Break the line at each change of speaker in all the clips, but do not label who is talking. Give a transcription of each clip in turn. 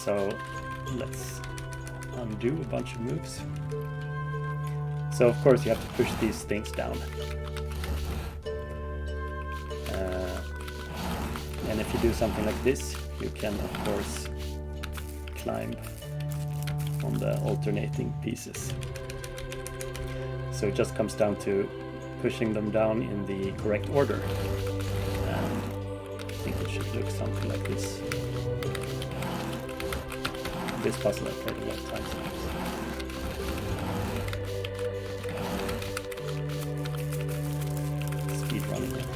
So let's undo a bunch of moves. So of course you have to push these things down. And if you do something like this, you can of course climb on the alternating pieces. So it just comes down to pushing them down in the correct order. And I think it should look something like this. This puzzle I've played a lot of times. Speed running there.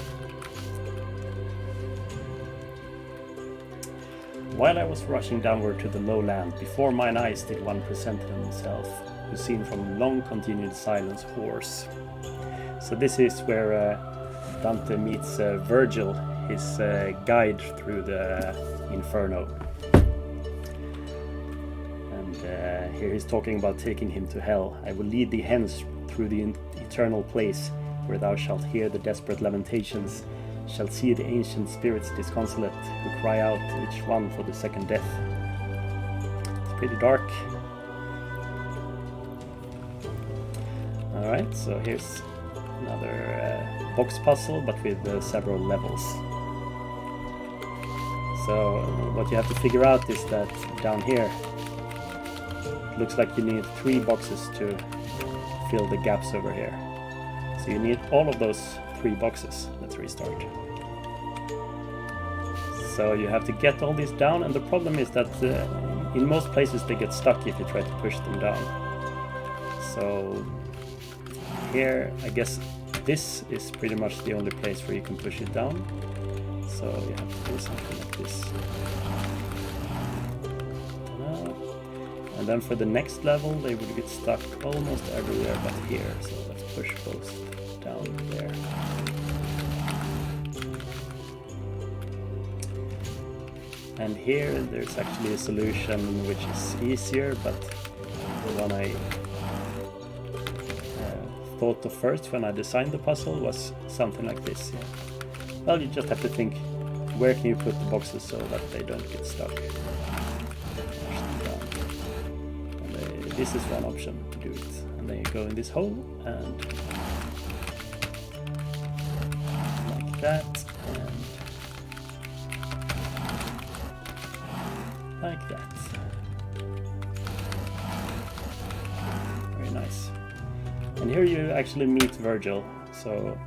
While I was rushing downward to the lowland, before mine eyes did one presented himself, who seen from long continued silence hoarse. So this is where Dante meets Virgil, his guide through the Inferno. And here he's talking about taking him to hell. I will lead thee hence through the eternal place, where thou shalt hear the desperate lamentations, shalt see the ancient spirits disconsolate, who cry out each one for the second death. It's pretty dark. Alright, so here's another box puzzle, but with several levels. So what you have to figure out is that down here, it looks like you need 3 boxes to fill the gaps over here. So you need all of those 3 boxes. Let's restart. So you have to get all these down, and the problem is that in most places they get stuck if you try to push them down. So here, I guess this is pretty much the only place where you can push it down. So you have to do something like this. And then for the next level, they would get stuck almost everywhere but here. So let's push both down there. And here there's actually a solution which is easier, but the one I thought of first when I designed the puzzle was something like this. Yeah. Well, you just have to think, where can you put the boxes so that they don't get stuck? And this is one option to do it. And then you go in this hole and like that, and like that. Very nice. And here you actually meet Virgil. So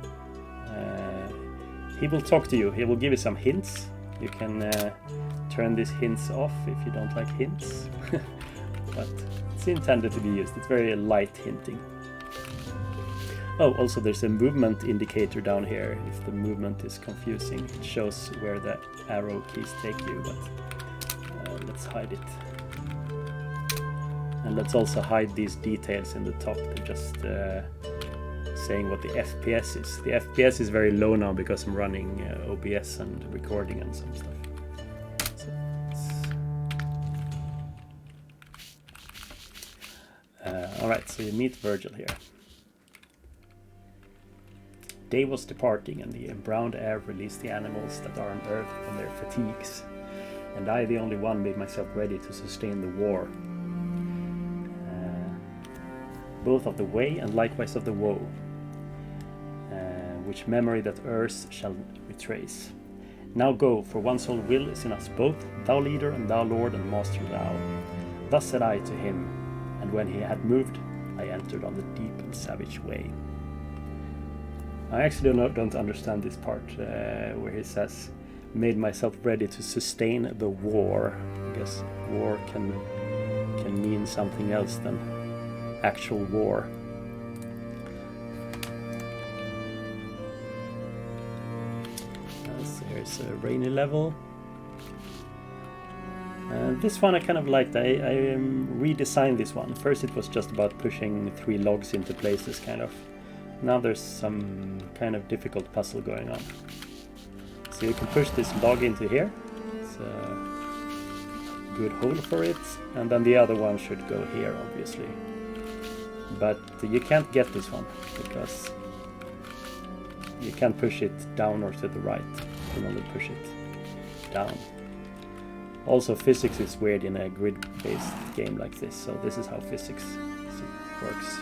he will talk to you. He will give you some hints. You can turn these hints off if you don't like hints. But it's intended to be used. It's very light hinting. Oh, also there's a movement indicator down here. If the movement is confusing, it shows where the arrow keys take you. But let's hide it. And let's also hide these details in the top. They're just saying what the FPS is. The FPS is very low now because I'm running OBS and recording and some stuff. Alright, so you meet Virgil here. Day was departing, and the embrowned air released the animals that are on earth from their fatigues. And I, the only one, made myself ready to sustain the war. Both of the way and likewise of the woe, which memory that earth shall retrace. Now go, for one sole will is in us both, thou leader and thou lord and master thou. Thus said I to him, and when he had moved, I entered on the deep and savage way. I actually don't understand this part where he says, made myself ready to sustain the war. I guess war can mean something else than actual war. So here's a rainy level. This one I kind of liked. I redesigned this one. First it was just about pushing 3 logs into places, kind of. Now there's some kind of difficult puzzle going on. So you can push this log into here. It's a good hole for it. And then the other one should go here, obviously. But you can't get this one because you can't push it down or to the right. You can only push it down. Also, physics is weird in a grid-based game like this, so this is how physics works.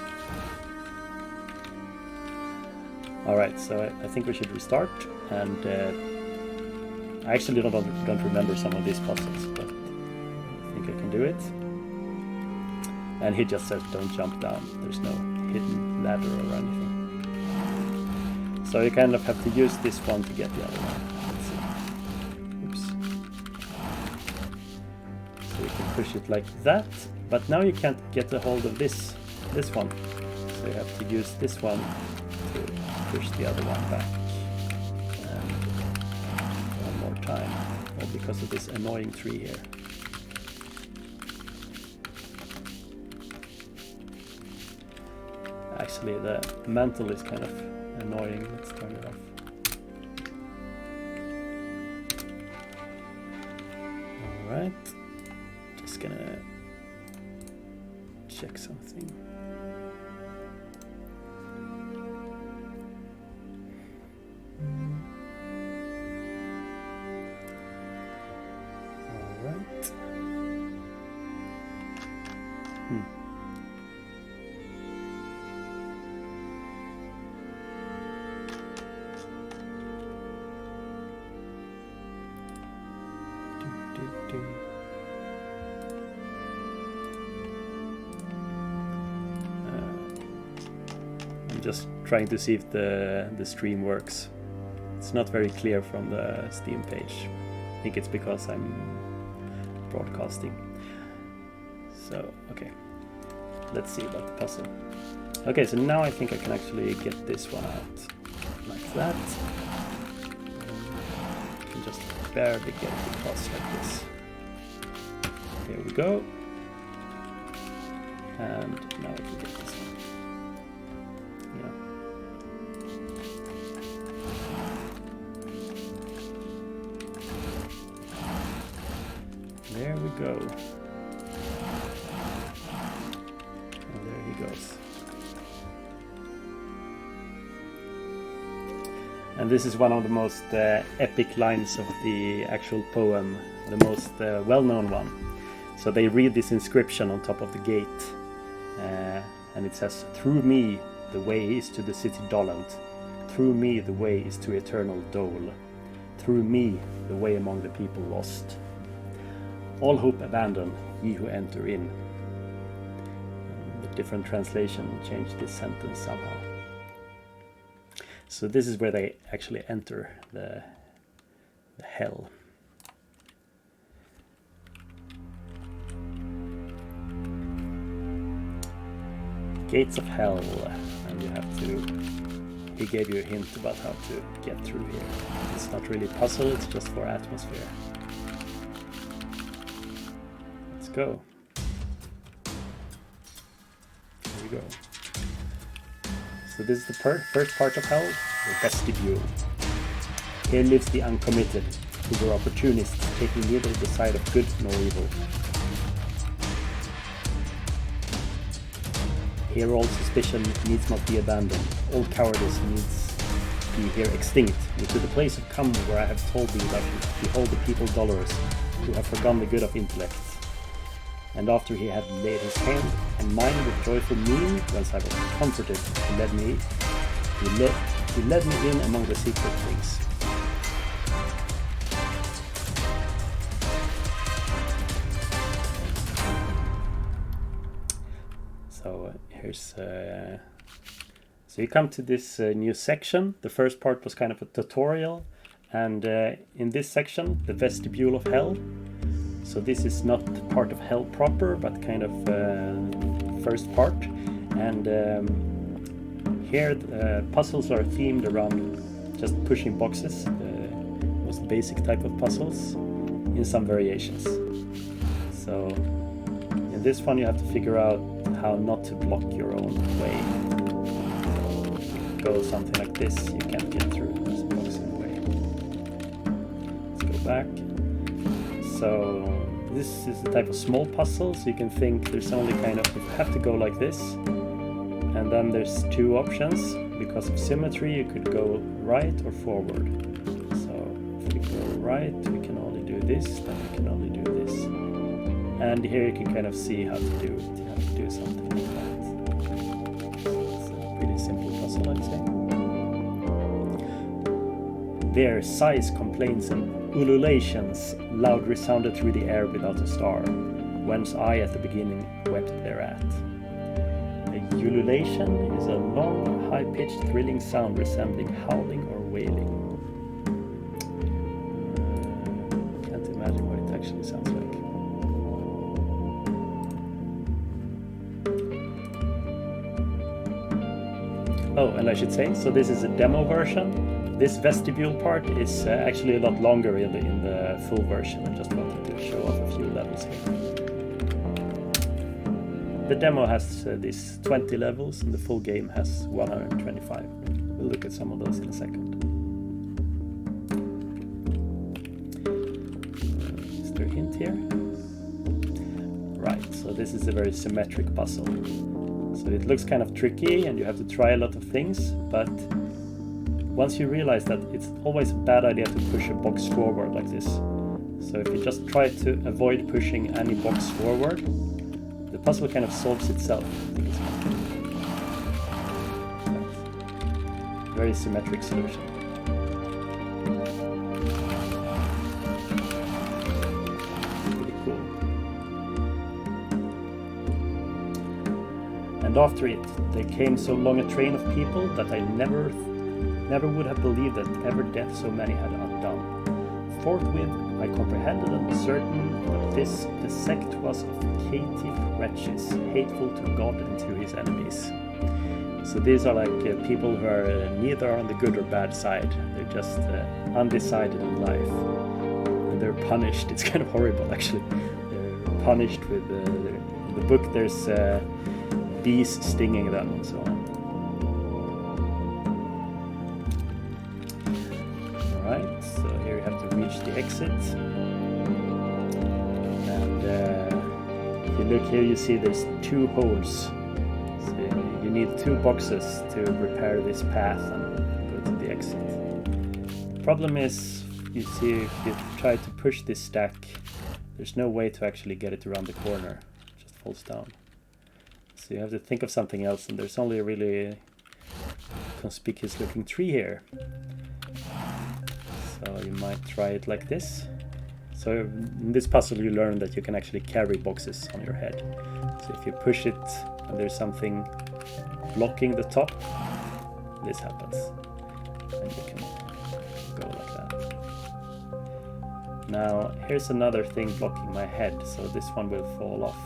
Alright, so I think we should restart, and I actually don't remember some of these puzzles, but I think I can do it. And he just says don't jump down, there's no hidden ladder or anything. So you kind of have to use this one to get the other one. Let's see. Oops. So you can push it like that, but now you can't get a hold of this one. So you have to use this one to push the other one back. And one more time, all because of this annoying tree here. Actually, the mantle is kind of annoying. Let's turn it off. Alright. Just gonna check something. Alright. I'm just trying to see if the stream works. It's not very clear from the Steam page. I think it's because I'm broadcasting. So, okay. Let's see about the puzzle. Okay, so now I think I can actually get this one out. Like that. I can just barely get it across like this. Here we go. And now I can get this one. Yeah. There we go. And there he goes. And this is one of the most epic lines of the actual poem, the most well-known one. So they read this inscription on top of the gate, and it says, "Through me the way is to the city Doland. Through me the way is to eternal dole. Through me the way among the people lost. All hope abandon, ye who enter in." And the different translation changed this sentence somehow. So this is where they actually enter the hell. Gates of hell, and you have to. He gave you a hint about how to get through here. It's not really a puzzle, it's just for atmosphere. Let's go. Here we go. So this is the first part of hell, the vestibule. Here lives the uncommitted, who were opportunists, taking neither the side of good nor evil. Here all suspicion needs not be abandoned, all cowardice needs be here extinct, and to the place have come where I have told thee that behold the people dolorous, who have forgone the good of intellect. And after he had laid his hand on mine with joyful mien, whence I was comforted, he led me in among the secret things. So here's so you come to this new section. The first part was kind of a tutorial, and in this section, the vestibule of hell. So this is not part of hell proper, but kind of first part. And here puzzles are themed around just pushing boxes, the most basic type of puzzles, in some variations. So in this one you have to figure out how not to block your own way. So go something like this, you can't get through, there's a box in the way. Let's go back. So this is the type of small puzzle, so you can think there's only kind of, you have to go like this, and then there's two options. Because of symmetry you could go right or forward. So if we go right we can only do this, then we can only do And here you can kind of see how to do it. You have to do something like that. It's a pretty simple puzzle, I'd say. Their sighs, complaints, and ululations loud resounded through the air without a star, whence I at the beginning wept thereat. A ululation is a long, high-pitched, thrilling sound resembling howling or wailing. Can't imagine what it actually sounds like. Oh, and I should say, so this is a demo version. This vestibule part is actually a lot longer in the full version. I just wanted to show off a few levels here. The demo has these 20 levels and the full game has 125. We'll look at some of those in a second. Is there a hint here? Right, so this is a very symmetric puzzle. So it looks kind of tricky and you have to try a lot of things, but once you realize that it's always a bad idea to push a box forward like this. So if you just try to avoid pushing any box forward, the puzzle kind of solves itself. I think it's a very symmetric solution. Pretty cool. And after it, there came so long a train of people that I never would have believed that ever death so many had undone. Forthwith I comprehended and was certain that this the sect was of caitiff wretches, hateful to God and to his enemies. So these are like people who are neither on the good or bad side. They're just undecided in life. And they're punished. It's kind of horrible actually. They're punished with... in the book there's bees stinging them and so on. Alright, so here you have to reach the exit. And if you look here you see there's 2 holes. So you need 2 boxes to repair this path and go to the exit. The problem is, you see, if you try to push this stack, there's no way to actually get it around the corner. It just falls down. So you have to think of something else, and there's only a really conspicuous looking tree here. So you might try it like this. So in this puzzle you learn that you can actually carry boxes on your head. So if you push it and there's something blocking the top, this happens. And you can go like that. Now here's another thing blocking my head, so this one will fall off.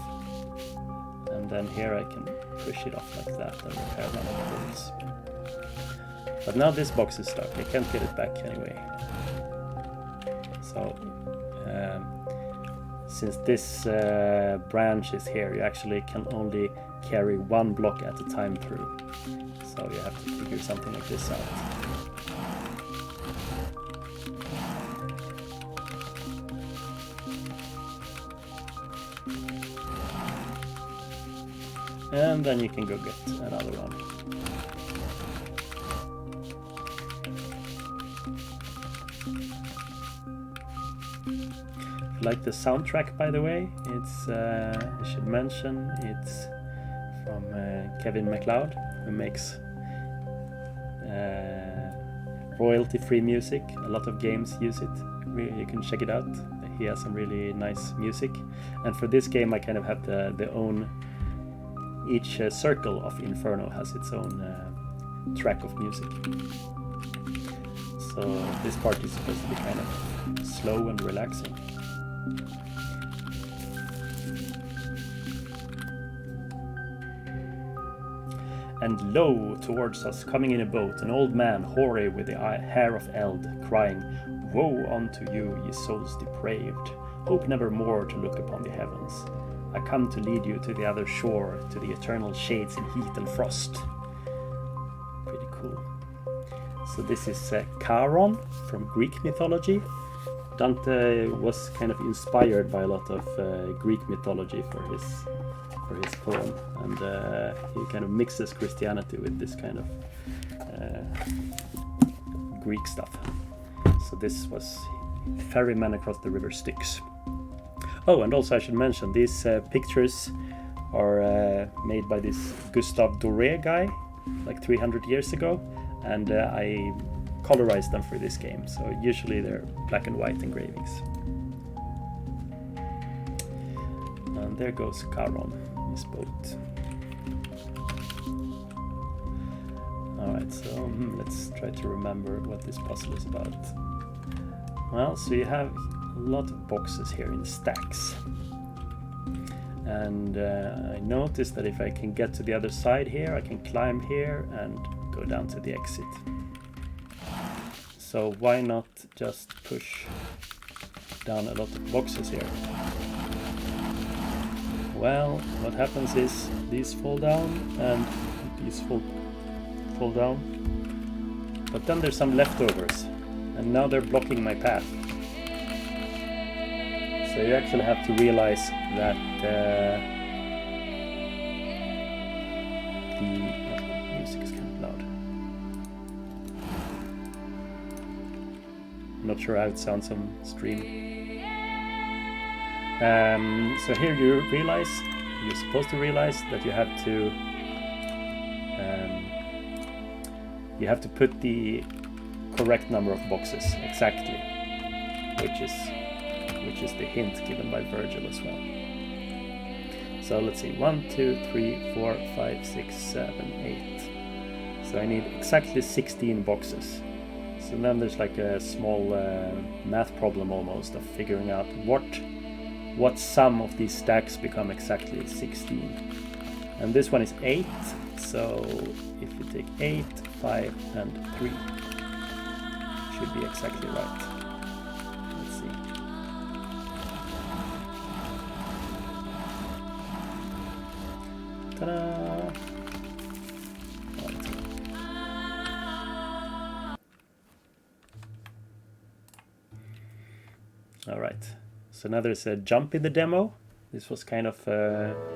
And then here I can push it off like that and repair one of the holes. But now this box is stuck, I can't get it back anyway. So since this branch is here, you actually can only carry 1 block at a time through. So you have to figure something like this out. And then you can go get another one. Like the soundtrack, by the way, it's I should mention it's from Kevin MacLeod, who makes royalty-free music. A lot of games use it. You can check it out. He has some really nice music. And for this game, I kind of have the own. Each circle of Inferno has its own track of music. So this part is supposed to be kind of slow and relaxing. And lo, towards us, coming in a boat, an old man, hoary with the hair of eld, crying, "Woe unto you, ye souls depraved! Hope never more to look upon the heavens. I come to lead you to the other shore, to the eternal shades in heat and frost." Pretty cool. So this is Charon from Greek mythology. Dante was kind of inspired by a lot of Greek mythology for his poem, and he kind of mixes Christianity with this kind of Greek stuff. So this was ferryman across the river Styx. Oh, and also I should mention these pictures are made by this Gustave Doré guy, like 300 years ago, and I colorized them for this game, so usually they're black and white engravings. And there goes Charon, his boat. Alright, so let's try to remember what this puzzle is about. Well, so you have a lot of boxes here in stacks. And I noticed that if I can get to the other side here, I can climb here and go down to the exit. So why not just push down a lot of boxes here? Well, what happens is these fall down and these fall down. But then there's some leftovers, and now they're blocking my path. So you actually have to realize that the music is kind of loud. Not sure how it sounds on stream. So here you're supposed to realize that you have to put the correct number of boxes exactly, which is the hint given by Virgil as well. So let's see, 1, 2, 3, 4, 5, 6, 7, 8. So I need exactly 16 boxes. So then there's like a small math problem almost of figuring out what sum of these stacks become exactly 16. And this one is 8, so if you take 8, 5 and 3, it should be exactly right. Let's see. Ta-da! Alright, so now there's a jump in the demo. This was kind of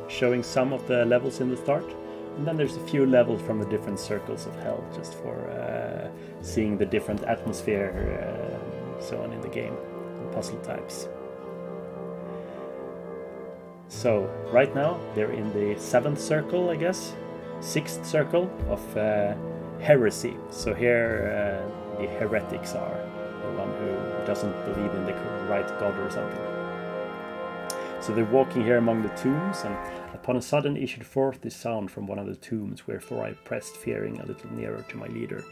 showing some of the levels in the start. And then there's a few levels from the different circles of hell, just for seeing the different atmosphere so on in the game, and puzzle types. So right now they're in the 7th circle, I guess, 6th circle of heresy. So here the heretics are, the one who doesn't believe in the right god or something. So they're walking here among the tombs, and upon a sudden issued forth this sound from one of the tombs, wherefore I pressed, fearing, a little nearer to my leader.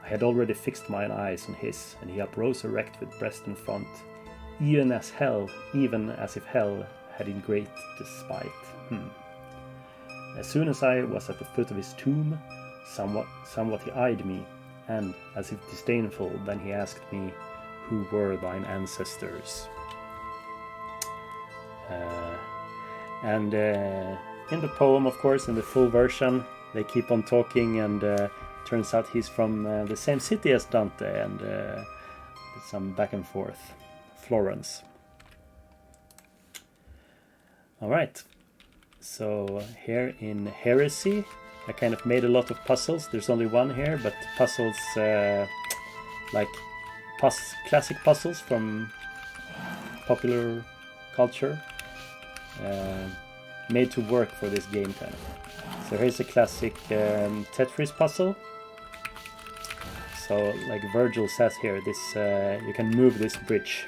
I had already fixed mine eyes on his, and he uprose erect with breast and front, even as if hell had in great despite. As soon as I was at the foot of his tomb, somewhat he eyed me, and, as if disdainful, then he asked me, who were thine ancestors? And in the poem, of course, in the full version, they keep on talking, and turns out he's from the same city as Dante, and some back and forth. Florence. Alright, so here in Heresy, I kind of made a lot of puzzles. There's only one here, but puzzles like classic puzzles from popular culture. Made to work for this game kind of. So here's a classic Tetris puzzle. So like Virgil says here, this you can move this bridge.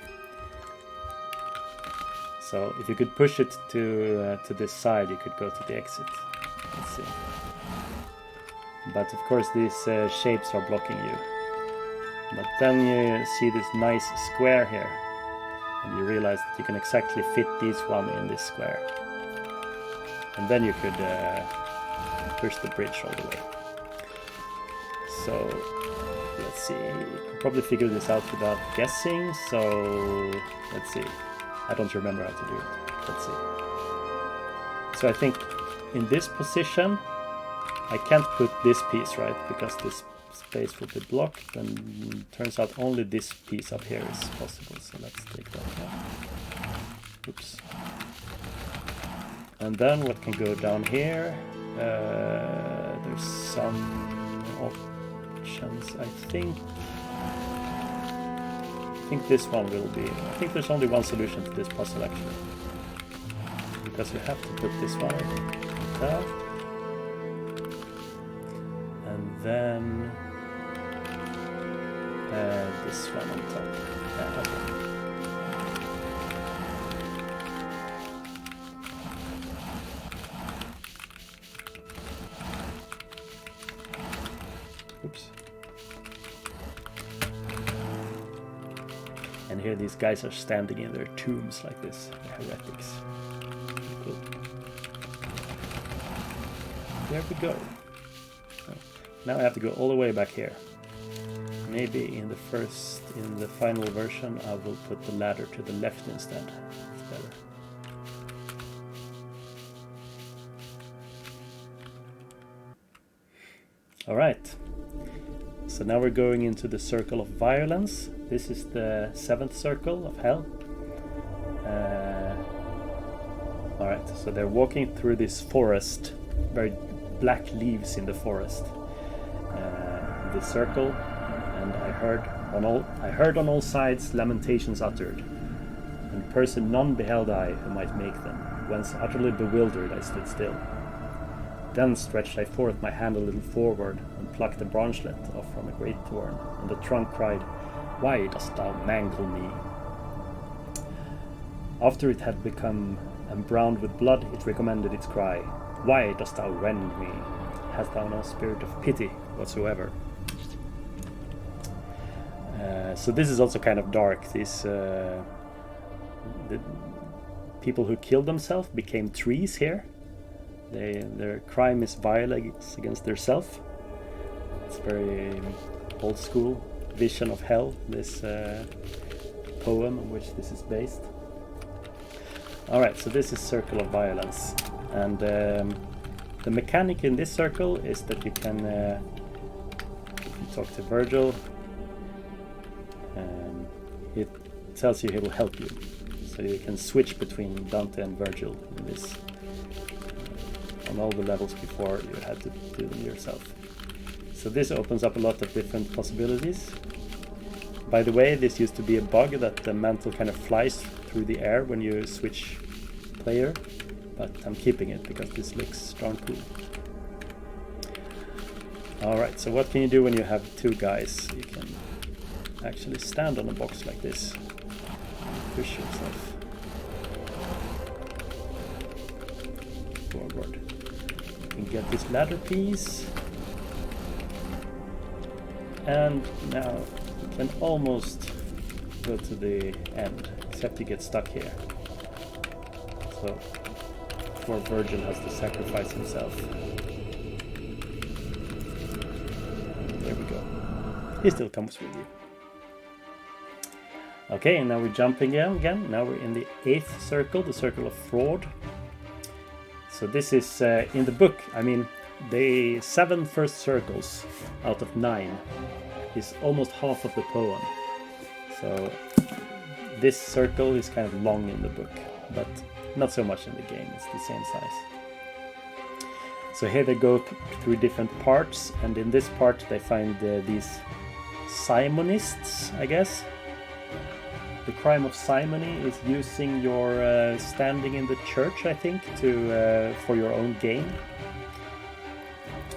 So if you could push it to this side, you could go to the exit. Let's see. But of course these shapes are blocking you. But then you see this nice square here. And you realize that you can exactly fit this one in this square. And then you could push the bridge all the way. So, let's see. You can probably figure this out without guessing. So, let's see. I don't remember how to do it. Let's see. So I think in this position, I can't put this piece, right? Because this space will be blocked, and turns out only this piece up here is possible, so let's take that one. Oops. And then what can go down here? There's some options, I think. think this one will be... I think there's only one solution to this puzzle actually. Because you have to put this one on top. And then... this one on top. Yeah, okay. Oops. And here these guys are standing in their tombs like this, the heretics. Cool. There we go. Oh. Now I have to go all the way back here. Maybe in the final version I will put the ladder to the left instead. It's better. Alright. So now we're going into the circle of violence. This is the 7th circle of hell. Alright, so they're walking through this forest. Very black leaves in the forest. This circle. And I heard on all sides lamentations uttered, and person none beheld I who might make them, whence utterly bewildered I stood still. Then stretched I forth my hand a little forward, and plucked a branchlet off from a great thorn, and the trunk cried, Why dost thou mangle me? After it had become embrowned with blood, it recommenced its cry, Why dost thou rend me? Hast thou no spirit of pity whatsoever? So this is also kind of dark. These the people who killed themselves became trees here. Their crime is violence against their self. It's very old school vision of hell, this poem on which this is based. Alright, so this is Circle of Violence. And the mechanic in this circle is that you can talk to Virgil. It tells you he will help you, so you can switch between Dante and Virgil in this on all the levels before you had to do them yourself. So this opens up a lot of different possibilities. By the way, this used to be a bug that the mantle kind of flies through the air when you switch player, but I'm keeping it because this looks darn cool. Alright, so what can you do when you have two guys? You can actually stand on a box like this, push yourself forward. You can get this ladder piece, and now you can almost go to the end, except you get stuck here. So poor Virgil has to sacrifice himself. There we go. He still comes with you. Okay, and now we're jumping again. Now we're in the 8th circle, the circle of fraud. So this is in the book. I mean, the 7 first circles out of 9 is almost half of the poem. So this circle is kind of long in the book, but not so much in the game. It's the same size. So here they go through different parts, and in this part they find these simonists, I guess. The crime of simony is using your standing in the church, I think, to for your own gain.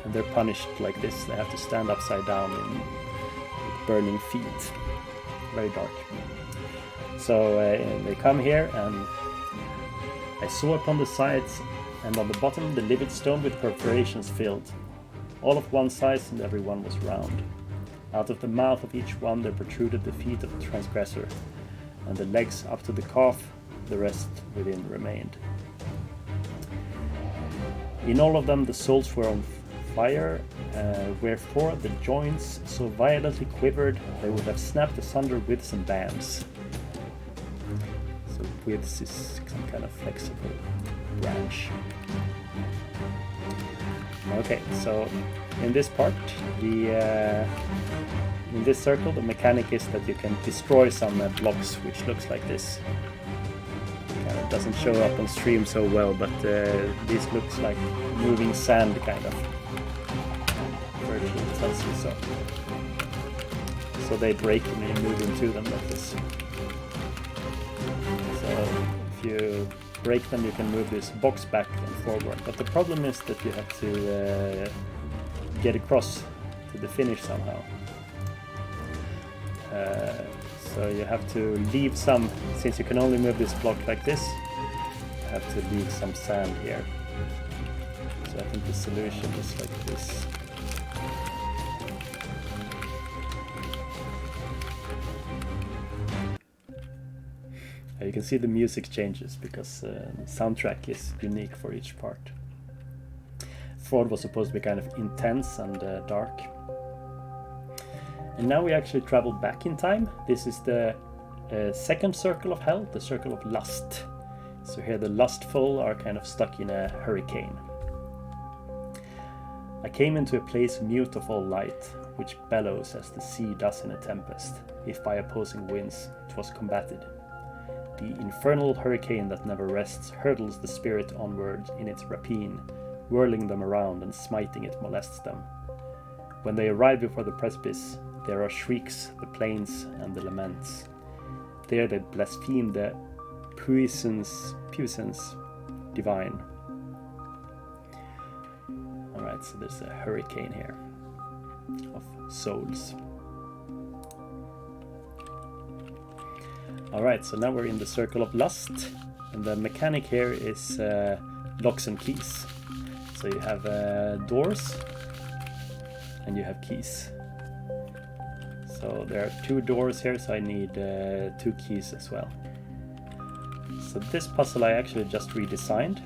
And they're punished like this. They have to stand upside down with burning feet. Very dark. So they come here, and I saw upon the sides and on the bottom the livid stone with perforations filled, all of one size, and every one was round. Out of the mouth of each one there protruded the feet of the transgressor, and the legs up to the calf, the rest within remained. In all of them the souls were on fire, wherefore the joints so violently quivered they would have snapped asunder withs and bands. So withs is some kind of flexible branch. Okay, so in this part, in this circle, the mechanic is that you can destroy some blocks, which looks like this. It doesn't show up on stream so well, but this looks like moving sand, kind of. Virtually tells you so. so they break when you move into them like this. So if you break them, you can move this box back and forward. But the problem is that you have to get across to the finish somehow. So you have to leave some, since you can only move this block like this, you have to leave some sand here. So I think the solution is like this. You can see the music changes because the soundtrack is unique for each part. Fraud was supposed to be kind of intense and dark. And now we actually travel back in time. This is the second circle of hell, the circle of lust. So here the lustful are kind of stuck in a hurricane. I came into a place mute of all light, which bellows as the sea does in a tempest, if by opposing winds it was combated. The infernal hurricane that never rests hurtles the spirit onward in its rapine, whirling them around and smiting it molests them. When they arrive before the precipice, there are shrieks, the plaints, and the laments. There they blaspheme the puissance divine. Alright, so there's a hurricane here of souls. Alright, so now we're in the circle of lust, and the mechanic here is locks and keys. So you have doors, and you have keys. So there are 2 doors here, so I need 2 keys as well. So this puzzle I actually just redesigned.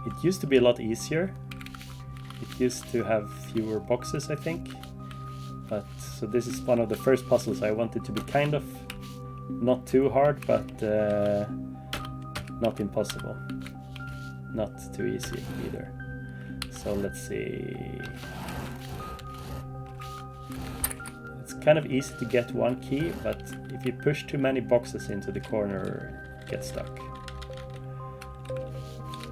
It used to be a lot easier. It used to have fewer boxes, I think. But so this is one of the first puzzles I wanted to be kind of not too hard, but not impossible. Not too easy either. So let's see. It's kind of easy to get 1 key, but if you push too many boxes into the corner, you get stuck.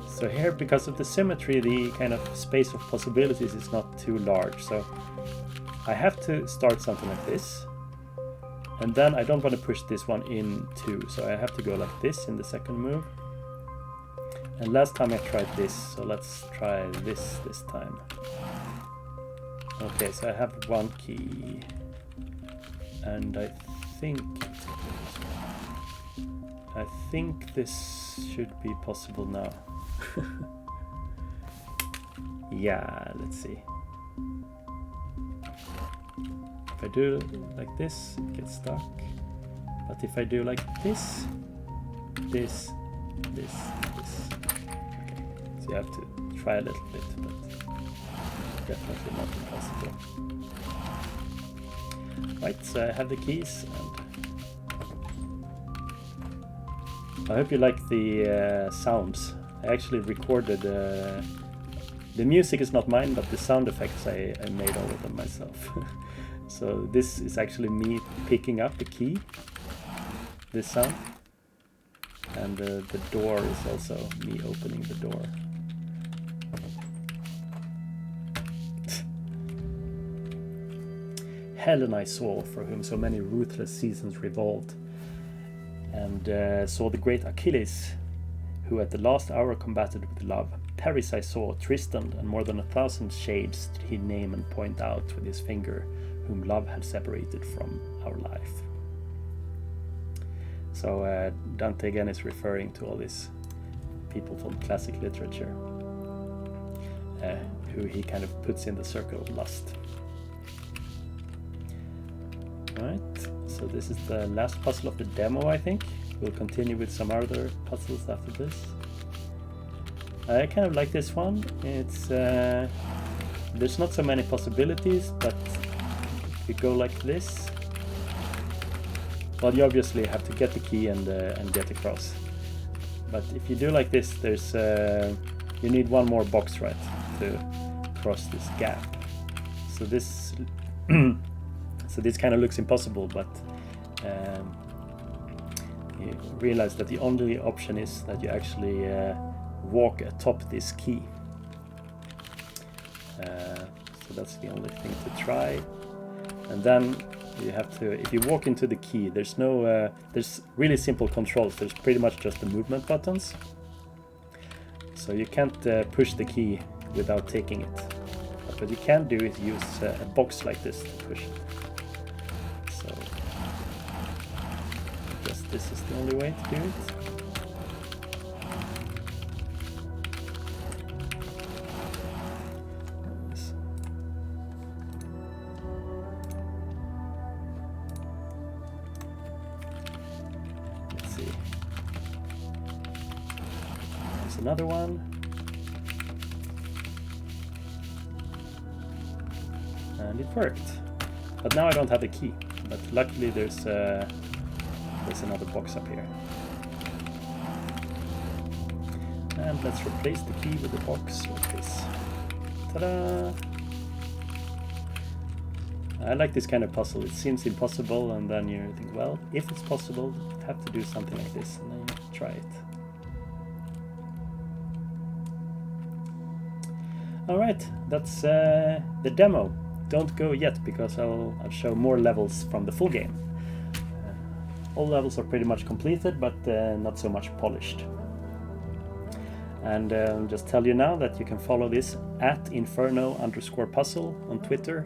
So here, because of the symmetry, the kind of space of possibilities is not too large. So I have to start something like this, and then I don't want to push this one in too, so I have to go like this in the second move. And last time I tried this, so let's try this time. Okay, so I have 1 key, and I think this should be possible now. Yeah, let's see. If I do like this, it gets stuck. But if I do like this, this. Okay. So you have to try a little bit, but definitely not impossible. Right, so I have the keys, and I hope you like the sounds. I actually recorded the music is not mine, but the sound effects I made all of them myself. So this is actually me picking up the key, this sound, and the door is also me opening the door. Helen I saw, for whom so many ruthless seasons revolved, and saw the great Achilles, who at the last hour combated with love. Paris I saw, Tristan, and more than 1,000 shades did he name and point out with his finger, whom love had separated from our life. So Dante again is referring to all these people from classic literature, who he kind of puts in the circle of lust. Alright, so this is the last puzzle of the demo, I think. We'll continue with some other puzzles after this. I kind of like this one. It's there's not so many possibilities, but if you go like this, well, you obviously have to get the key and get across. But if you do like this, there's you need 1 more box, right, to cross this gap. So this so this kind of looks impossible, but you realize that the only option is that you actually walk atop this key. So that's the only thing to try. And then you have to, if you walk into the key, there's no, there's really simple controls. There's pretty much just the movement buttons. So you can't push the key without taking it. But what you can do is use a box like this to push it. So I guess this is the only way to do it. Another one. And it worked. But now I don't have a key. But luckily there's another box up here. And let's replace the key with the box like this. Ta-da! I like this kind of puzzle. It seems impossible, and then you think, well, if it's possible, you have to do something like this, and then you try it. Alright, that's the demo. Don't go yet, because I'll show more levels from the full game. All levels are pretty much completed, but not so much polished. And just tell you now that you can follow this at Inferno_puzzle on Twitter.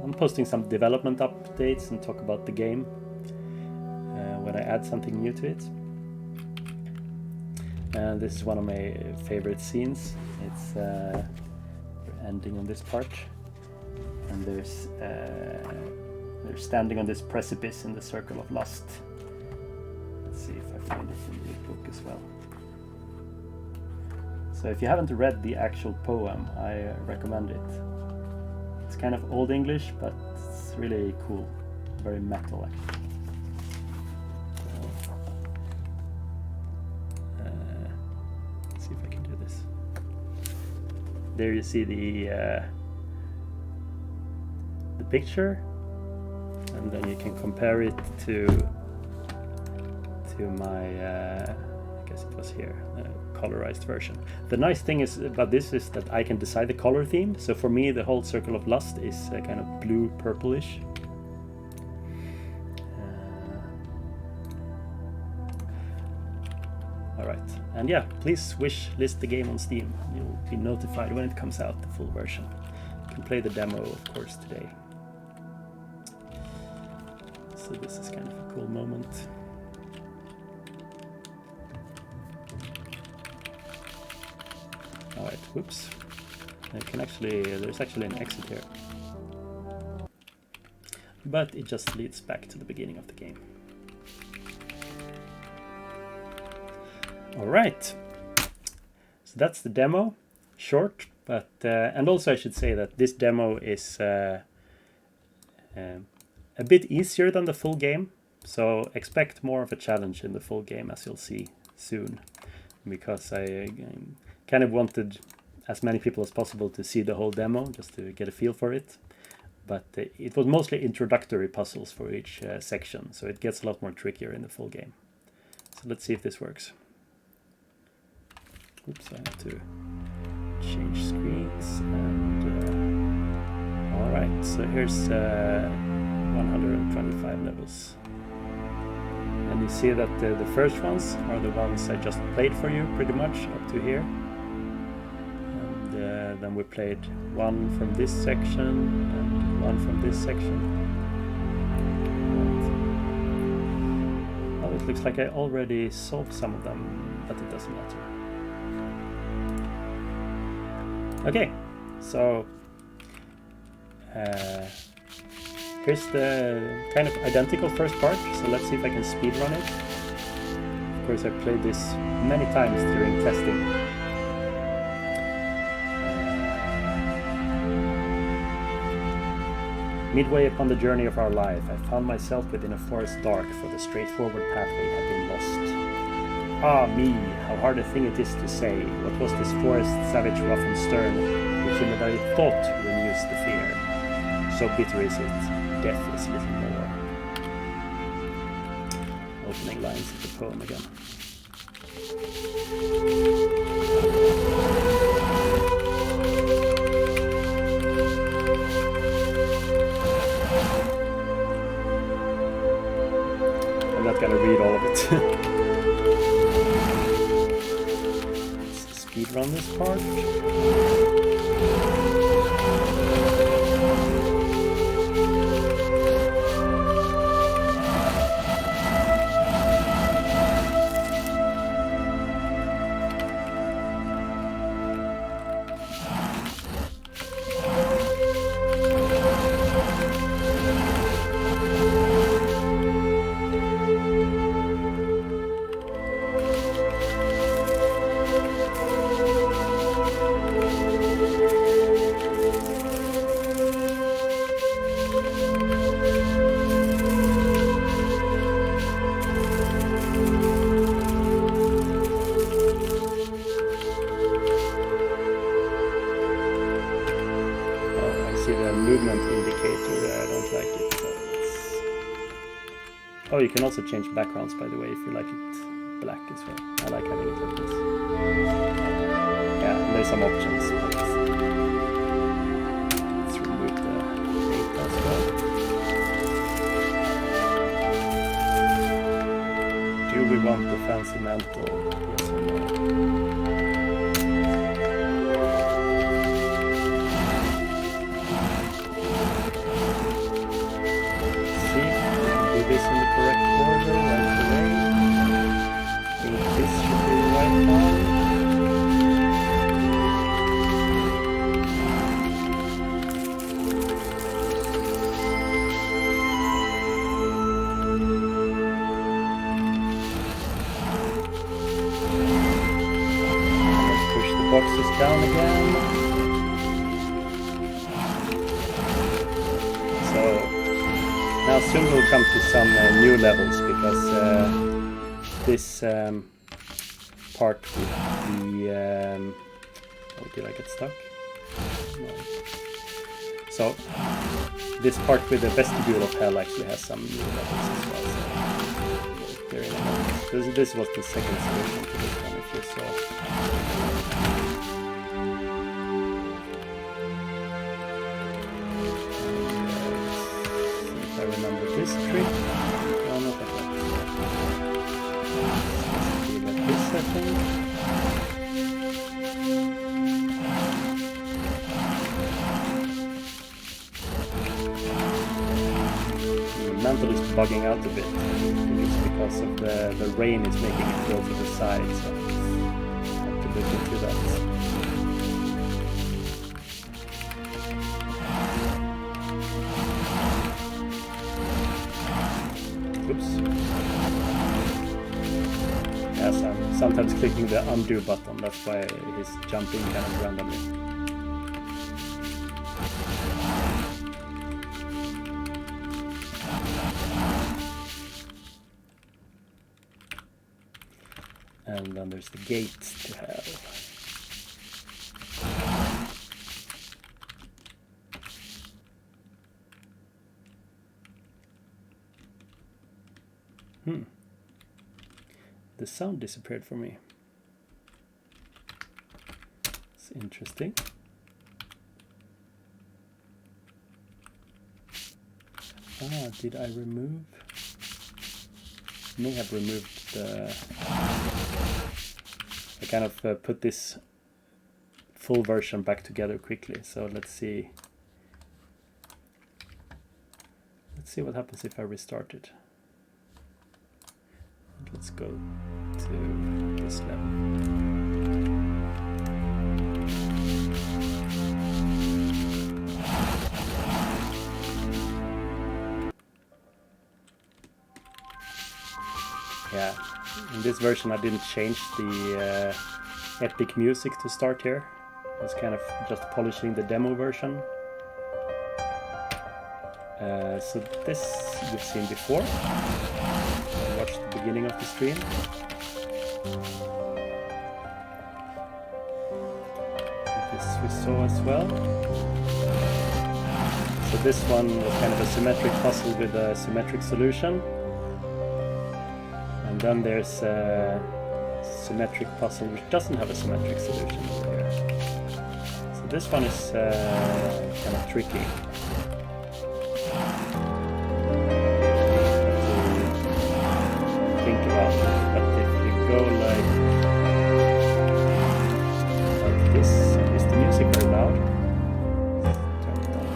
I'm posting some development updates and talk about the game when I add something new to it. And this is one of my favorite scenes. It's ending on this part, and they're standing on this precipice in the Circle of Lust. Let's see if I find it in the book as well. So if you haven't read the actual poem, I recommend it. It's kind of Old English, but it's really cool, very metal actually. Let's see if I can do this. There you see the picture, and then you can compare it to my I guess it was here, colorized version. The nice thing is about this is that I can decide the color theme. So for me, the whole Circle of Lust is kind of blue purplish. Alright, and yeah, please wish list the game on Steam. You'll be notified when it comes out, the full version. You can play the demo, of course, today. So this is kind of a cool moment. Alright, whoops. There's actually an exit here. But it just leads back to the beginning of the game. Alright, so that's the demo, short, but and also I should say that this demo is a bit easier than the full game, so expect more of a challenge in the full game, as you'll see soon, because I kind of wanted as many people as possible to see the whole demo, just to get a feel for it, but it was mostly introductory puzzles for each section, so it gets a lot more trickier in the full game. So let's see if this works. Oops, I have to change screens, and alright, so here's 125 levels. And you see that the first ones are the ones I just played for you, pretty much, up to here. And then we played one from this section, and one from this section. And, oh, it looks like I already solved some of them, but it doesn't matter. Okay, so here's the kind of identical first part, so let's see if I can speedrun it. Of course, I've played this many times during testing. Midway upon the journey of our life, I found myself within a forest dark, for the straightforward pathway had been lost. Ah me, how hard a thing it is to say, what was this forest savage, rough and stern, which in the very thought renews the fear? So bitter is it, death is little more. Opening lines of the poem again. Let's speedrun this part. Oh, you can also change backgrounds, by the way, if you like it black as well. I like having it like this. Yeah, and there's some options. Let's remove the data as well. Do we want the fancy mantle? Yes or no? This in the correct order right away. I think this should be the right one. Let's push the boxes down again. Now soon we'll come to some new levels, because this part with the... oh, did I get stuck? No. So, this part with the vestibule of hell actually has some new levels as well. So this was the second solution to this one, if you saw. Remember this trick? No, not like that. Let's do like this, I think. The mantle is bugging out a bit. I think it's because of the rain is making it go to the side, so I have to look into that. Oops. Yes, I'm sometimes clicking the undo button, that's why he's jumping kind of randomly. And then there's the gates to hell. The sound disappeared for me. It's interesting. Ah, did I remove? May have removed the... I kind of put this full version back together quickly. So let's see. Let's see what happens if I restart it. Let's go to this level. Yeah, in this version I didn't change the epic music to start here. I was kind of just polishing the demo version. So this you've seen before. Watch the beginning of the stream. This we saw as well. So this one was kind of a symmetric puzzle with a symmetric solution. And then there's a symmetric puzzle which doesn't have a symmetric solution over here. So this one is kind of tricky. sound, but if you go like this, is the music very loud? Turn it down.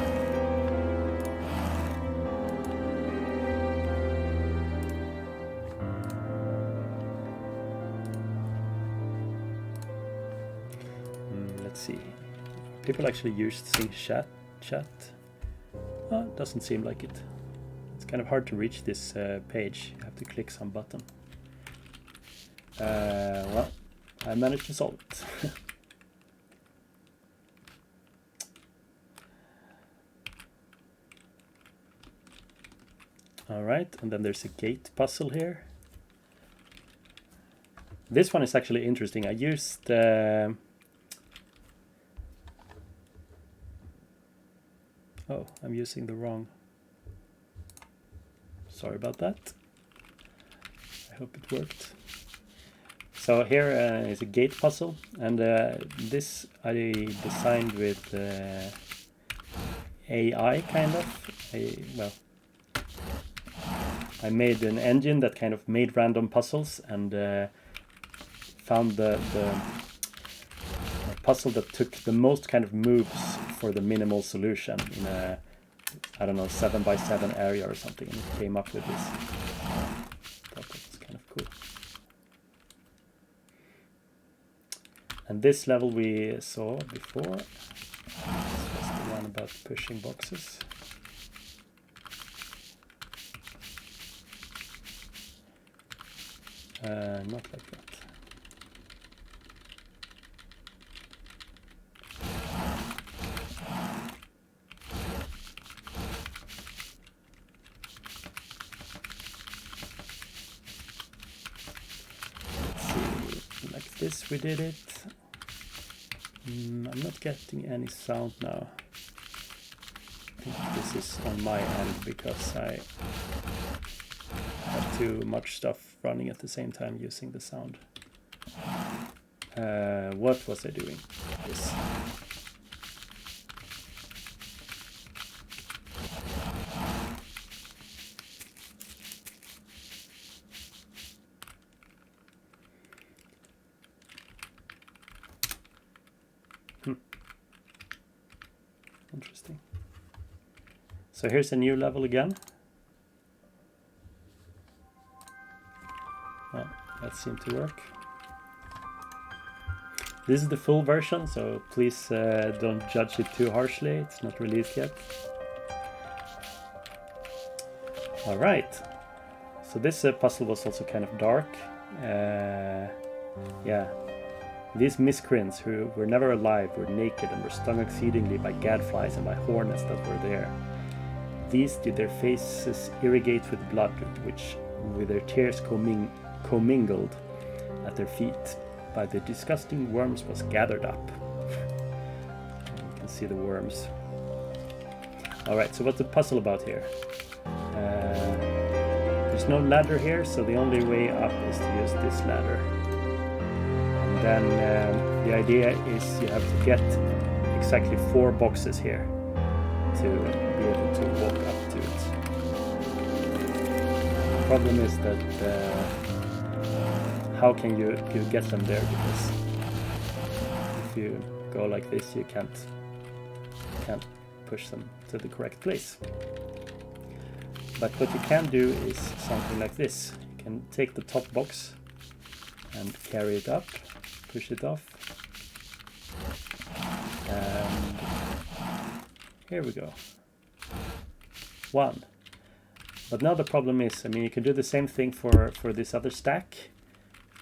Let's see. People actually use Sing chat. Oh, it doesn't seem like it. It's kind of hard to reach this page. You have to click some button. Well, I managed to solve it. All right, and then there's a gate puzzle here. This one is actually interesting. I used oh, I'm using the wrong. Sorry about that. I hope it worked. So here is a gate puzzle, and this I designed with AI kind of. I made an engine that kind of made random puzzles and found the puzzle that took the most kind of moves for the minimal solution in a, I don't know, 7x7 area or something, and it came up with this. Thought that was kind of cool. And this level we saw before. This was the one about pushing boxes. Not like that. This we did it. I'm not getting any sound now. I think this is on my end because I have too much stuff running at the same time using the sound. What was I doing? This. Interesting. So here's a new level again. Well, that seemed to work. This is the full version, so please don't judge it too harshly. It's not released yet. All right. So this puzzle was also kind of dark. Yeah. These miscreants who were never alive were naked and were stung exceedingly by gadflies and by hornets that were there. These did their faces irrigate with blood, which with their tears commingled at their feet. By the disgusting worms was gathered up. You can see the worms. Alright, so what's the puzzle about here? There's no ladder here, so the only way up is to use this ladder. And then the idea is you have to get exactly 4 boxes here to be able to walk up to it. The problem is that how can you get them there, because if you go like this you can't push them to the correct place. But what you can do is something like this. You can take the top box and carry it up, push it off, and here we go. 1. But now the problem is, I mean, you can do the same thing for this other stack,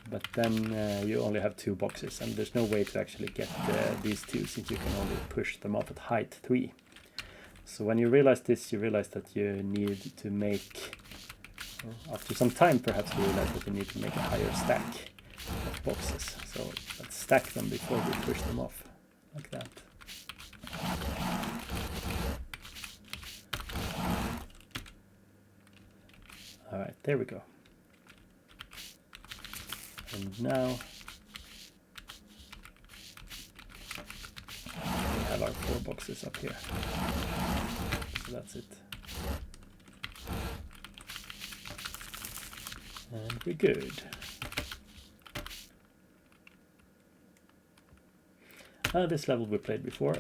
but then you only have 2 boxes, and there's no way to actually get these 2, since you can only push them up at height 3. So when you realize this, you realize that you need to make, after some time perhaps you realize that you need to make a higher stack of boxes. So let's stack them before we push them off, like that. Alright, there we go. And now we have our 4 boxes up here. So that's it. And we're good. This level we played before.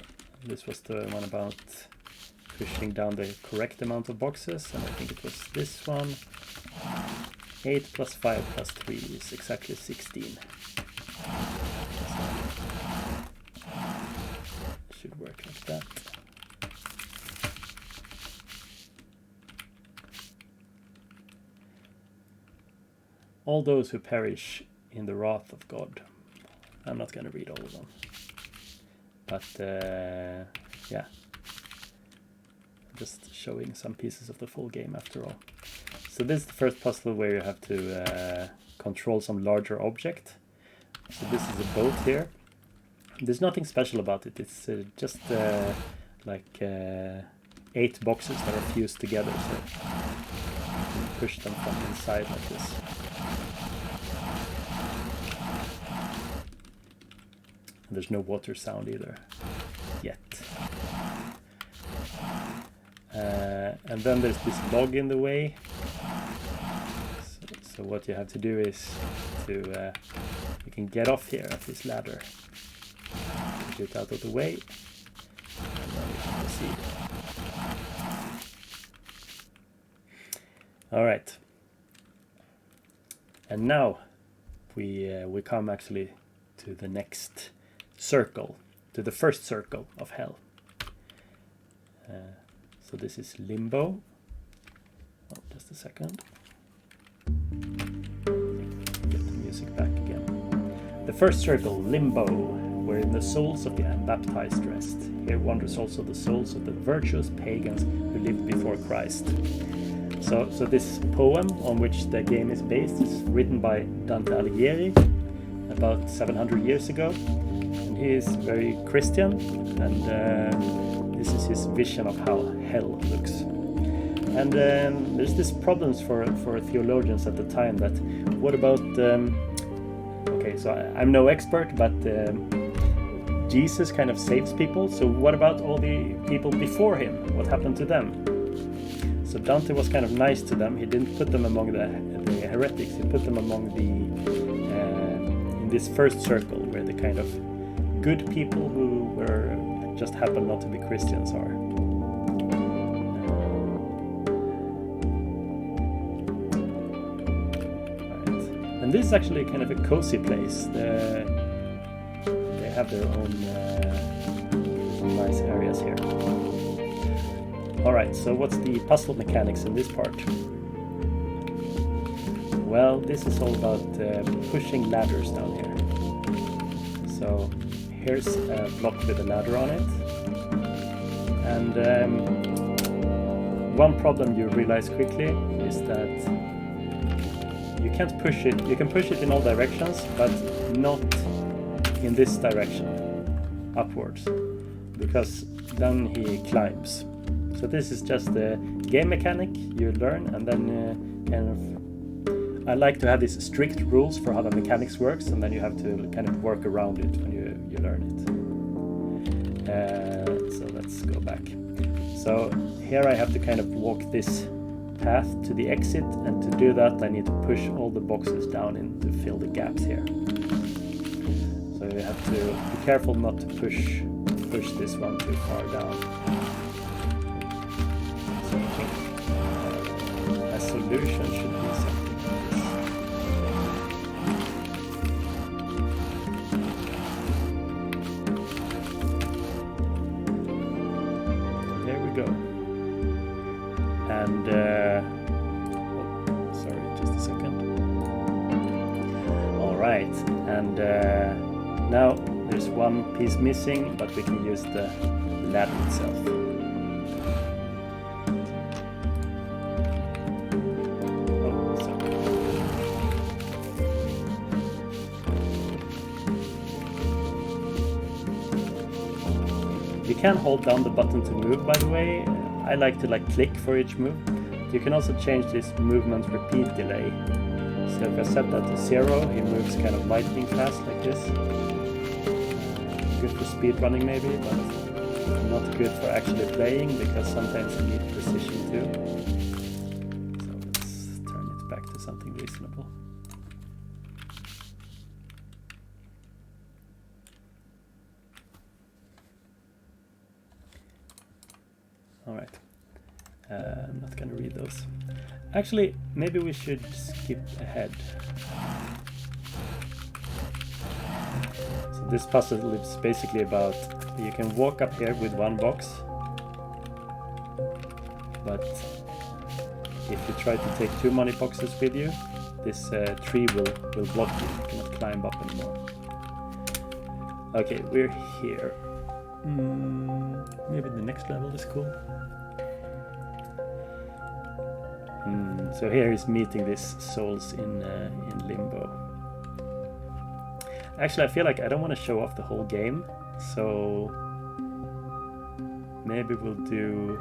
This was the one about pushing down the correct amount of boxes, and I think it was this one. 8 plus 5 plus 3 is exactly 16. Should work like that. All those who perish in the wrath of God. I'm not going to read all of them. But yeah, just showing some pieces of the full game after all. So this is the first puzzle where you have to control some larger object. So this is a boat here. There's nothing special about it. It's just like 8 boxes that are fused together. So you can push them from inside like this. And there's no water sound either, yet. And then there's this log in the way. So what you have to do is to you can get off here at this ladder, push it out of the way, and then you can proceed. All right, and now we come actually to the next circle, to the first circle of hell. So this is Limbo. Oh, just a second. Get the music back again. The first circle, Limbo, wherein the souls of the unbaptized rest. Here wanders also the souls of the virtuous pagans who lived before Christ. So this poem on which the game is based is written by Dante Alighieri about 700 years ago. And he is very Christian, and this is his vision of how hell looks. And there's this problems for theologians at the time that what about okay, so I'm no expert, but Jesus kind of saves people, so what about all the people before him? What happened to them? So Dante was kind of nice to them. He didn't put them among the heretics. He put them among the in this first circle where the kind of good people who were just happen not to be Christians are. Right. And this is actually kind of a cozy place. They have their own nice areas here. Alright, so what's the puzzle mechanics in this part? Well, this is all about pushing ladders down here. So here's a block with a ladder on it. And one problem you realize quickly is that you can't push it. You can push it in all directions, but not in this direction, upwards, because then he climbs. So this is just the game mechanic you learn, and then kind of I like to have these strict rules for how the mechanics works, and then you have to kind of work around it when you learn it. So let's go back. So here I have to kind of walk this path to the exit, and to do that I need to push all the boxes down in to fill the gaps here. So you have to be careful not to push this one too far down. So I think a solution should be something. Go. And sorry, just a second. All right, and now there's one piece missing, but we can use the ladder itself. Oh, sorry. You can hold down the button to move, by the way. I like to click for each move. You can also change this movement repeat delay. So if I set that to 0, he moves kind of lightning fast like this. Good for speed running maybe, but not good for actually playing, because sometimes you need precision too. So let's turn it back to something reasonable. I'm not gonna read those. Actually, maybe we should skip ahead. So this puzzle is basically about, you can walk up here with one box, but if you try to take too many boxes with you, this tree will block you. You cannot climb up anymore. Okay, we're here. Maybe the next level is cool. So here is meeting these souls in limbo. Actually, I feel like I don't want to show off the whole game, so maybe we'll do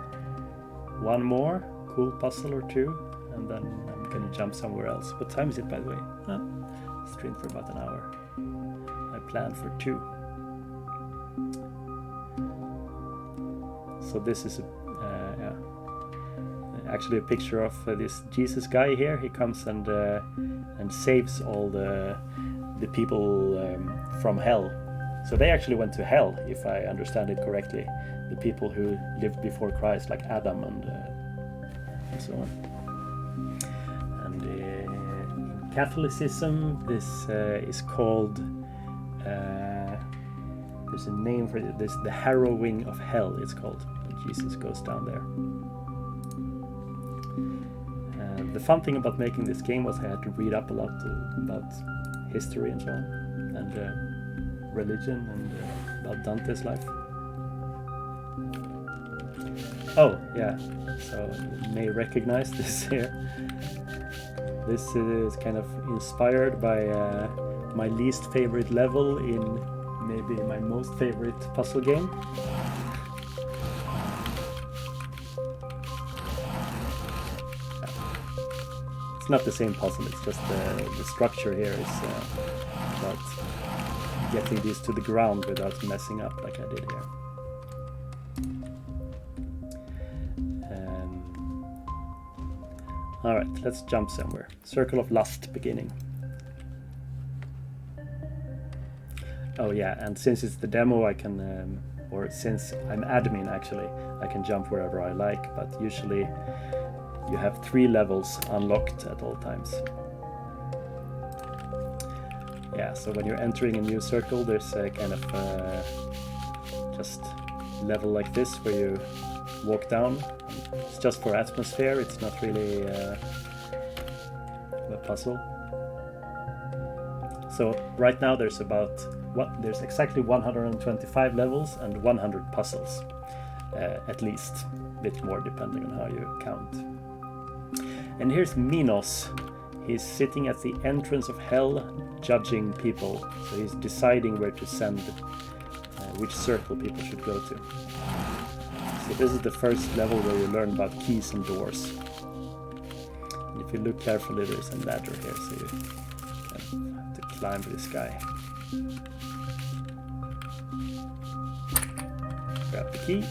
one more cool puzzle or two, and then I'm gonna jump somewhere else. What time is it, by the way? Stream for about an hour. I planned for 2. So this is actually a picture of this Jesus guy here. He comes and saves all the people from hell. So they actually went to hell, if I understand it correctly. The people who lived before Christ, like Adam and so on. And in Catholicism, this is called. There's a name for it. This, the harrowing of hell. It's called. When Jesus goes down there. The fun thing about making this game was I had to read up a lot about history and so on, and religion, and about Dante's life. Oh yeah, so you may recognize this here. This is kind of inspired by my least favorite level in maybe my most favorite puzzle game. It's not the same puzzle, it's just the structure here is about getting these to the ground without messing up like I did here. Alright, let's jump somewhere. Circle of Lust beginning. Oh yeah, and since it's the demo I can, or since I'm admin actually, I can jump wherever I like, but usually you have 3 levels unlocked at all times. Yeah, so when you're entering a new circle, there's a kind of just level like this where you walk down. It's just for atmosphere, it's not really a puzzle. So right now there's there's exactly 125 levels and 100 puzzles, at least, a bit more depending on how you count. And here's Minos. He's sitting at the entrance of hell, judging people. So he's deciding where to send, which circle people should go to. So this is the first level where you learn about keys and doors. And if you look carefully, there's a ladder here, so you kind of have to climb this guy. Grab the key.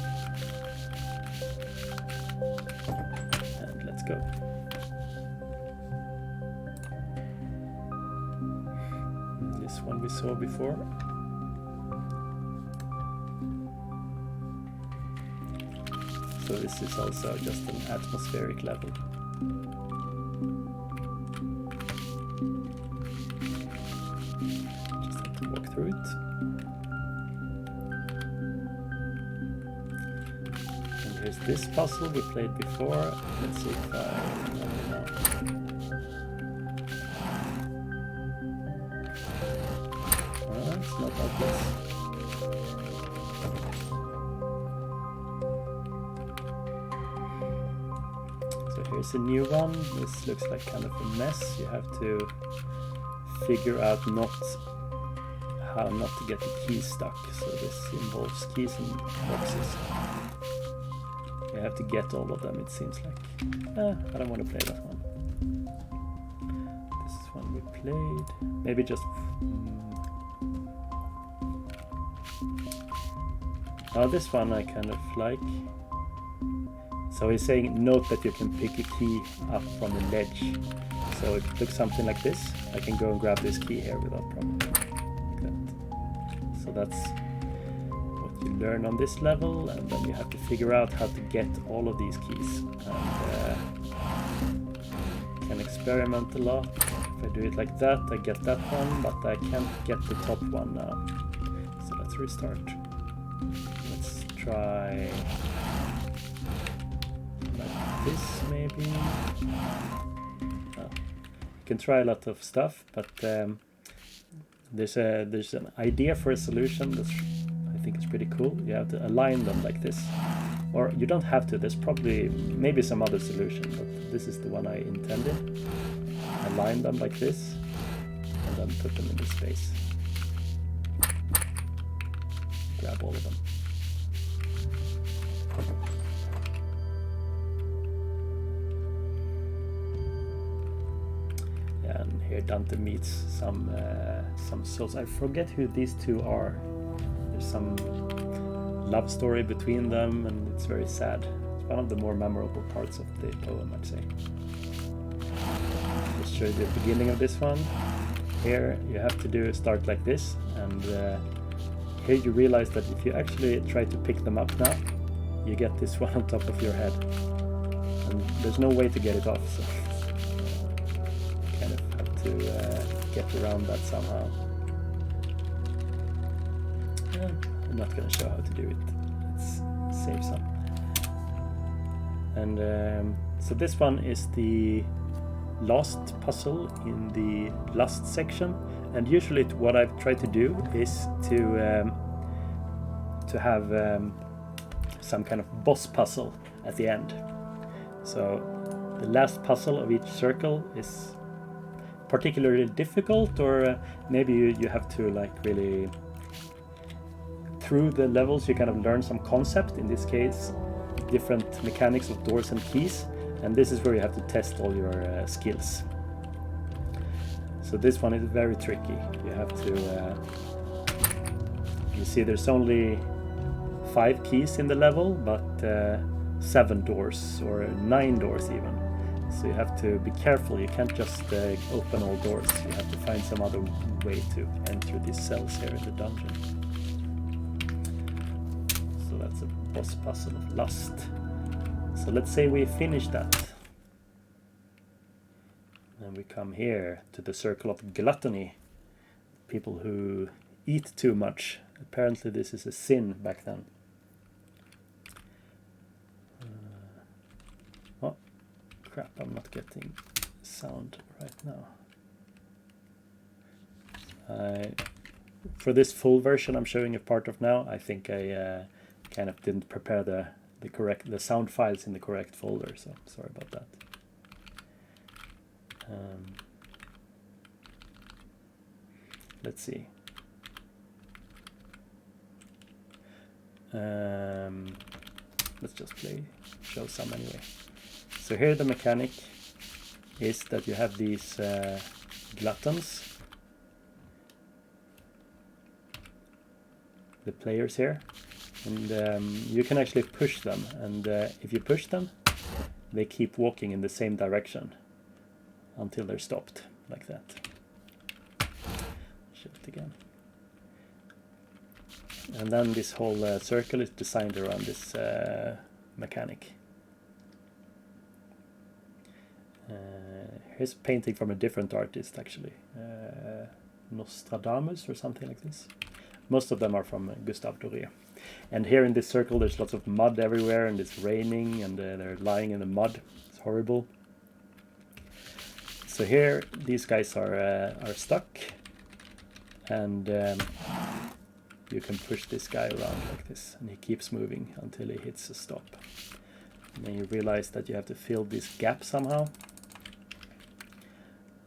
And let's go. This one we saw before. So this is also just an atmospheric level. Just have to walk through it. And here's this puzzle we played before. Let's see if I remember now. It's not obvious. Here's a new one. This looks like kind of a mess. You have to figure out how not to get the keys stuck. So this involves keys and boxes. You have to get all of them, it seems like. I don't want to play that one. This one we played. Maybe just... Oh, this one I kind of like. So he's saying, note that you can pick a key up from a ledge. So it looks something like this. I can go and grab this key here without problem. Like that. So that's what you learn on this level, and then you have to figure out how to get all of these keys. And can experiment a lot. If I do it like that, I get that one, but I can't get the top one now. So let's restart. Let's try like this maybe. You can try a lot of stuff, but there's an idea for a solution that I think is pretty cool. You have to align them like this, or you don't have to. There's probably maybe some other solution, but this is the one I intended. Align them like this, and then put them in this space. Grab all of them. And here Dante meets some souls. I forget who these two are. There's some love story between them, and it's very sad. It's one of the more memorable parts of the poem, I'd say. Just show you the beginning of this one. Here you have to start like this, and here you realize that if you actually try to pick them up now, you get this one on top of your head, and there's no way to get it off. So kind of have to get around that somehow. I'm not going to show how to do it. Let's save some. And so this one is the last puzzle in the last section, and usually what I've tried to do is to have some kind of boss puzzle at the end. So the last puzzle of each circle is particularly difficult, or maybe you have to like really through the levels you kind of learn some concept, in this case different mechanics of doors and keys, and this is where you have to test all your skills. So this one is very tricky. You have to you see there's only 5 keys in the level, but 7 doors or 9 doors even. So you have to be careful. You can't just open all doors. You have to find some other way to enter these cells here in the dungeon. So that's a boss puzzle of lust. So let's say we finish that. And we come here to the circle of gluttony. People who eat too much. Apparently this is a sin back then. Oh, crap, I'm not getting sound right now. For this full version I'm showing a part of now, I think I kind of didn't prepare the sound files in the correct folder, so sorry about that. Let's see. Let's just show some anyway. So here the mechanic is that you have these gluttons, the players here, and you can actually push them, and if you push them they keep walking in the same direction until they're stopped, like that. Shift again. And then this whole circle is designed around this mechanic. Here's a painting from a different artist, actually. Nostradamus or something like this. Most of them are from Gustave Doré. And here in this circle there's lots of mud everywhere, and it's raining, and they're lying in the mud. It's horrible. So here these guys are stuck, and you can push this guy around like this, and he keeps moving until he hits a stop. And then you realize that you have to fill this gap somehow.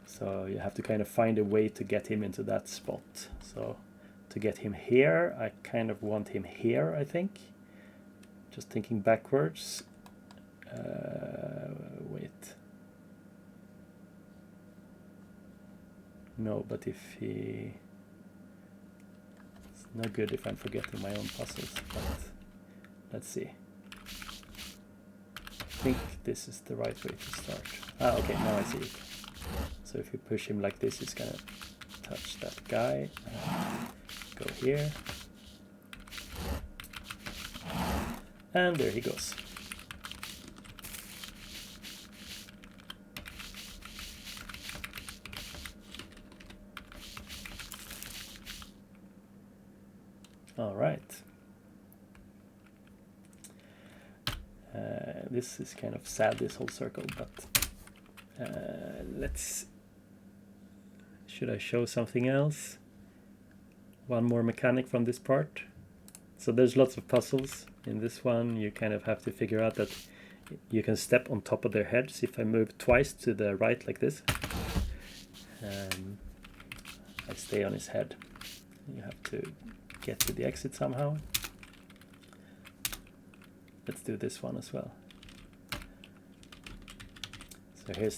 So you have to kind of find a way to get him into that spot. So to get him here, I kind of want him here, I think. Just thinking backwards. Wait. No, but if he... It's no good if I'm forgetting my own puzzles, but let's see. I think this is the right way to start. Ah, okay, now I see it. So if you push him like this, he's gonna touch that guy. Go here. And there he goes. All right. This is kind of sad, this whole circle, but should I show something else? One more mechanic from this part. So there's lots of puzzles. In this one, you kind of have to figure out that you can step on top of their heads. If I move twice to the right like this, I stay on his head. You have to get to the exit somehow. Let's do this one as well. So here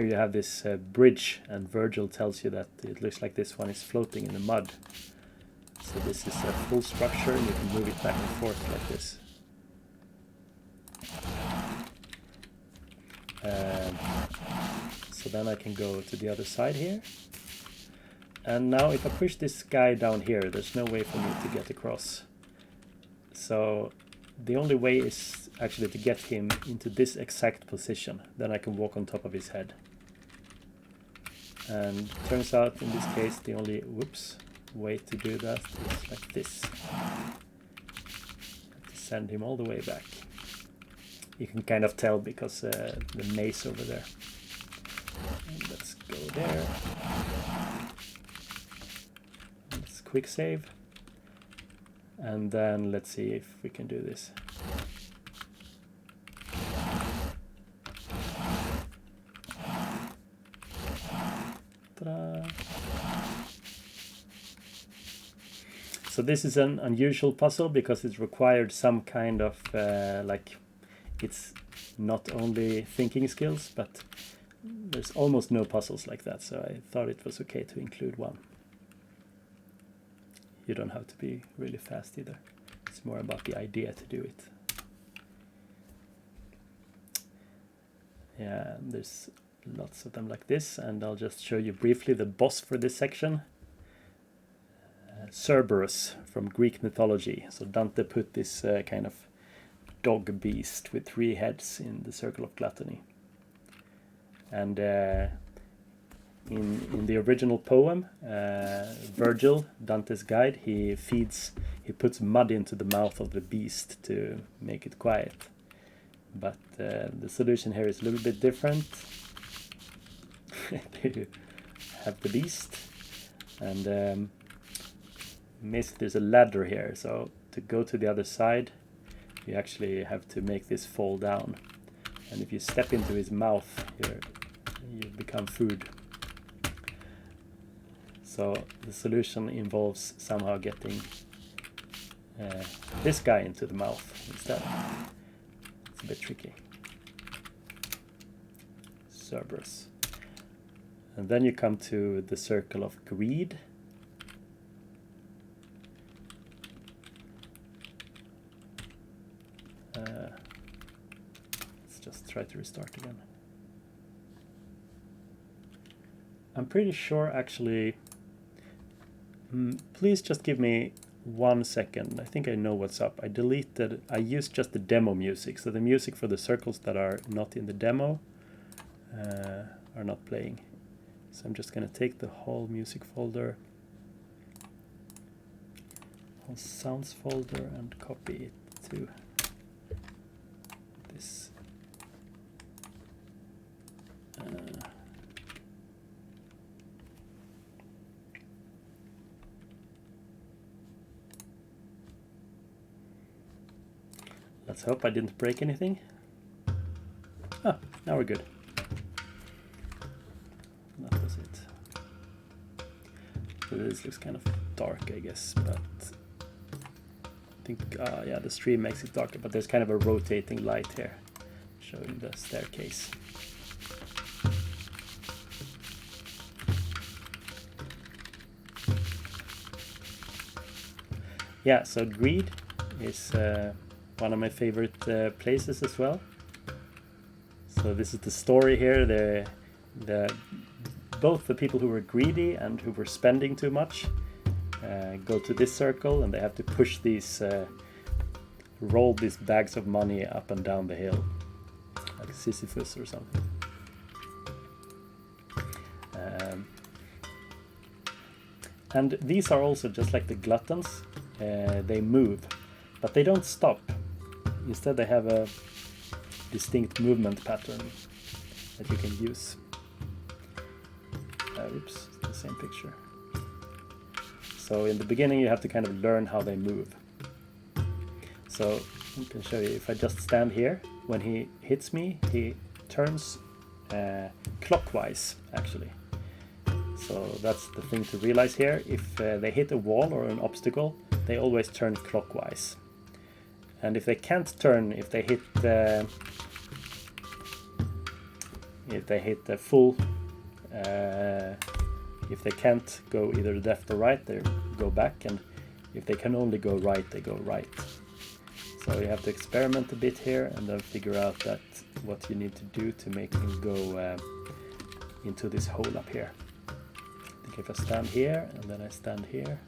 you have this bridge, and Virgil tells you that it looks like this one is floating in the mud. So this is a full structure, and you can move it back and forth like this. So then I can go to the other side here. And now if I push this guy down here, there's no way for me to get across. So the only way is actually to get him into this exact position. Then I can walk on top of his head. And turns out in this case the only way to do that is like this. To send him all the way back. You can kind of tell because the maze over there. And let's go there. Let's quick save. And then let's see if we can do this. Ta-da. So this is an unusual puzzle because it required some kind of it's not only thinking skills, but there's almost no puzzles like that, so I thought it was okay to include one. You don't have to be really fast either. It's more about the idea to do it. Yeah, there's lots of them like this, and I'll just show you briefly the boss for this section. Cerberus from Greek mythology. So Dante put this kind of dog beast with 3 heads in the circle of gluttony. And in the original poem, Virgil, Dante's guide, he puts mud into the mouth of the beast to make it quiet. But the solution here is a little bit different. You have the beast, and there's a ladder here, so to go to the other side you actually have to make this fall down, and if you step into his mouth you become food. So the solution involves somehow getting this guy into the mouth instead. It's a bit tricky. Cerberus. And then you come to the circle of greed. Let's just try to restart again. I'm pretty sure actually, please just give me 1 second. I think I know what's up. I used just the demo music, so the music for the circles that are not in the demo are not playing. So I'm just going to take the whole music folder, whole sounds folder, and copy it to this. Let's hope I didn't break anything. Ah, now we're good. That was it. So this looks kind of dark, I guess, but I think, yeah, the stream makes it darker, but there's kind of a rotating light here showing the staircase. Yeah, so greed is one of my favorite places as well. So this is the story here. Both the people who were greedy and who were spending too much go to this circle, and they have to push these roll these bags of money up and down the hill, like Sisyphus or something. And these are also just like the gluttons. They move, but they don't stop. Instead, they have a distinct movement pattern that you can use. Oops, it's the same picture. So in the beginning, you have to kind of learn how they move. So I can show you. If I just stand here, when he hits me, he turns clockwise, actually. So that's the thing to realize here. If they hit a wall or an obstacle, they always turn clockwise. And if they can't turn, if they hit the full, if they can't go either left or right, they go back, and if they can only go right, they go right. So you have to experiment a bit here and then figure out that what you need to do to make him go into this hole up here. I think if I stand here and then I stand here,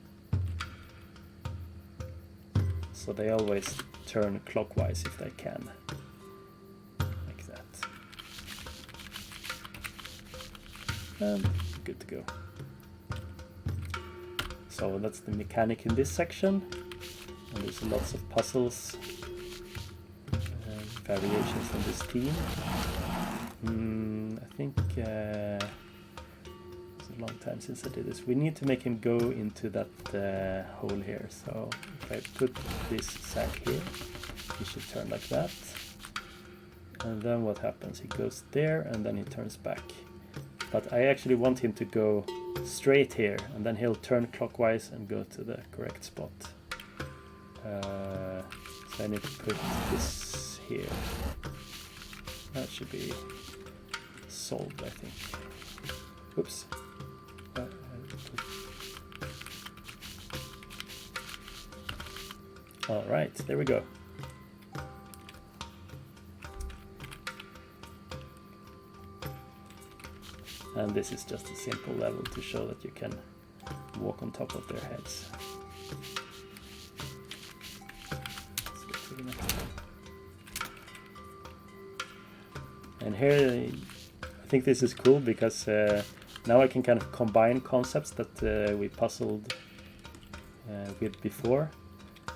so they always turn clockwise if they can, like that. And good to go. So that's the mechanic in this section, and there's lots of puzzles and variations on this theme. I think it's a long time since I did this. We need to make him go into that hole here. So if I put this sack here, he should turn like that. And then what happens? He goes there and then he turns back. But I actually want him to go straight here, and then he'll turn clockwise and go to the correct spot. So I need to put this here. That should be solved, I think. Oops. All right, there we go. And this is just a simple level to show that you can walk on top of their heads. Let's get to the next one. And here, I think this is cool because now I can kind of combine concepts that we puzzled with before.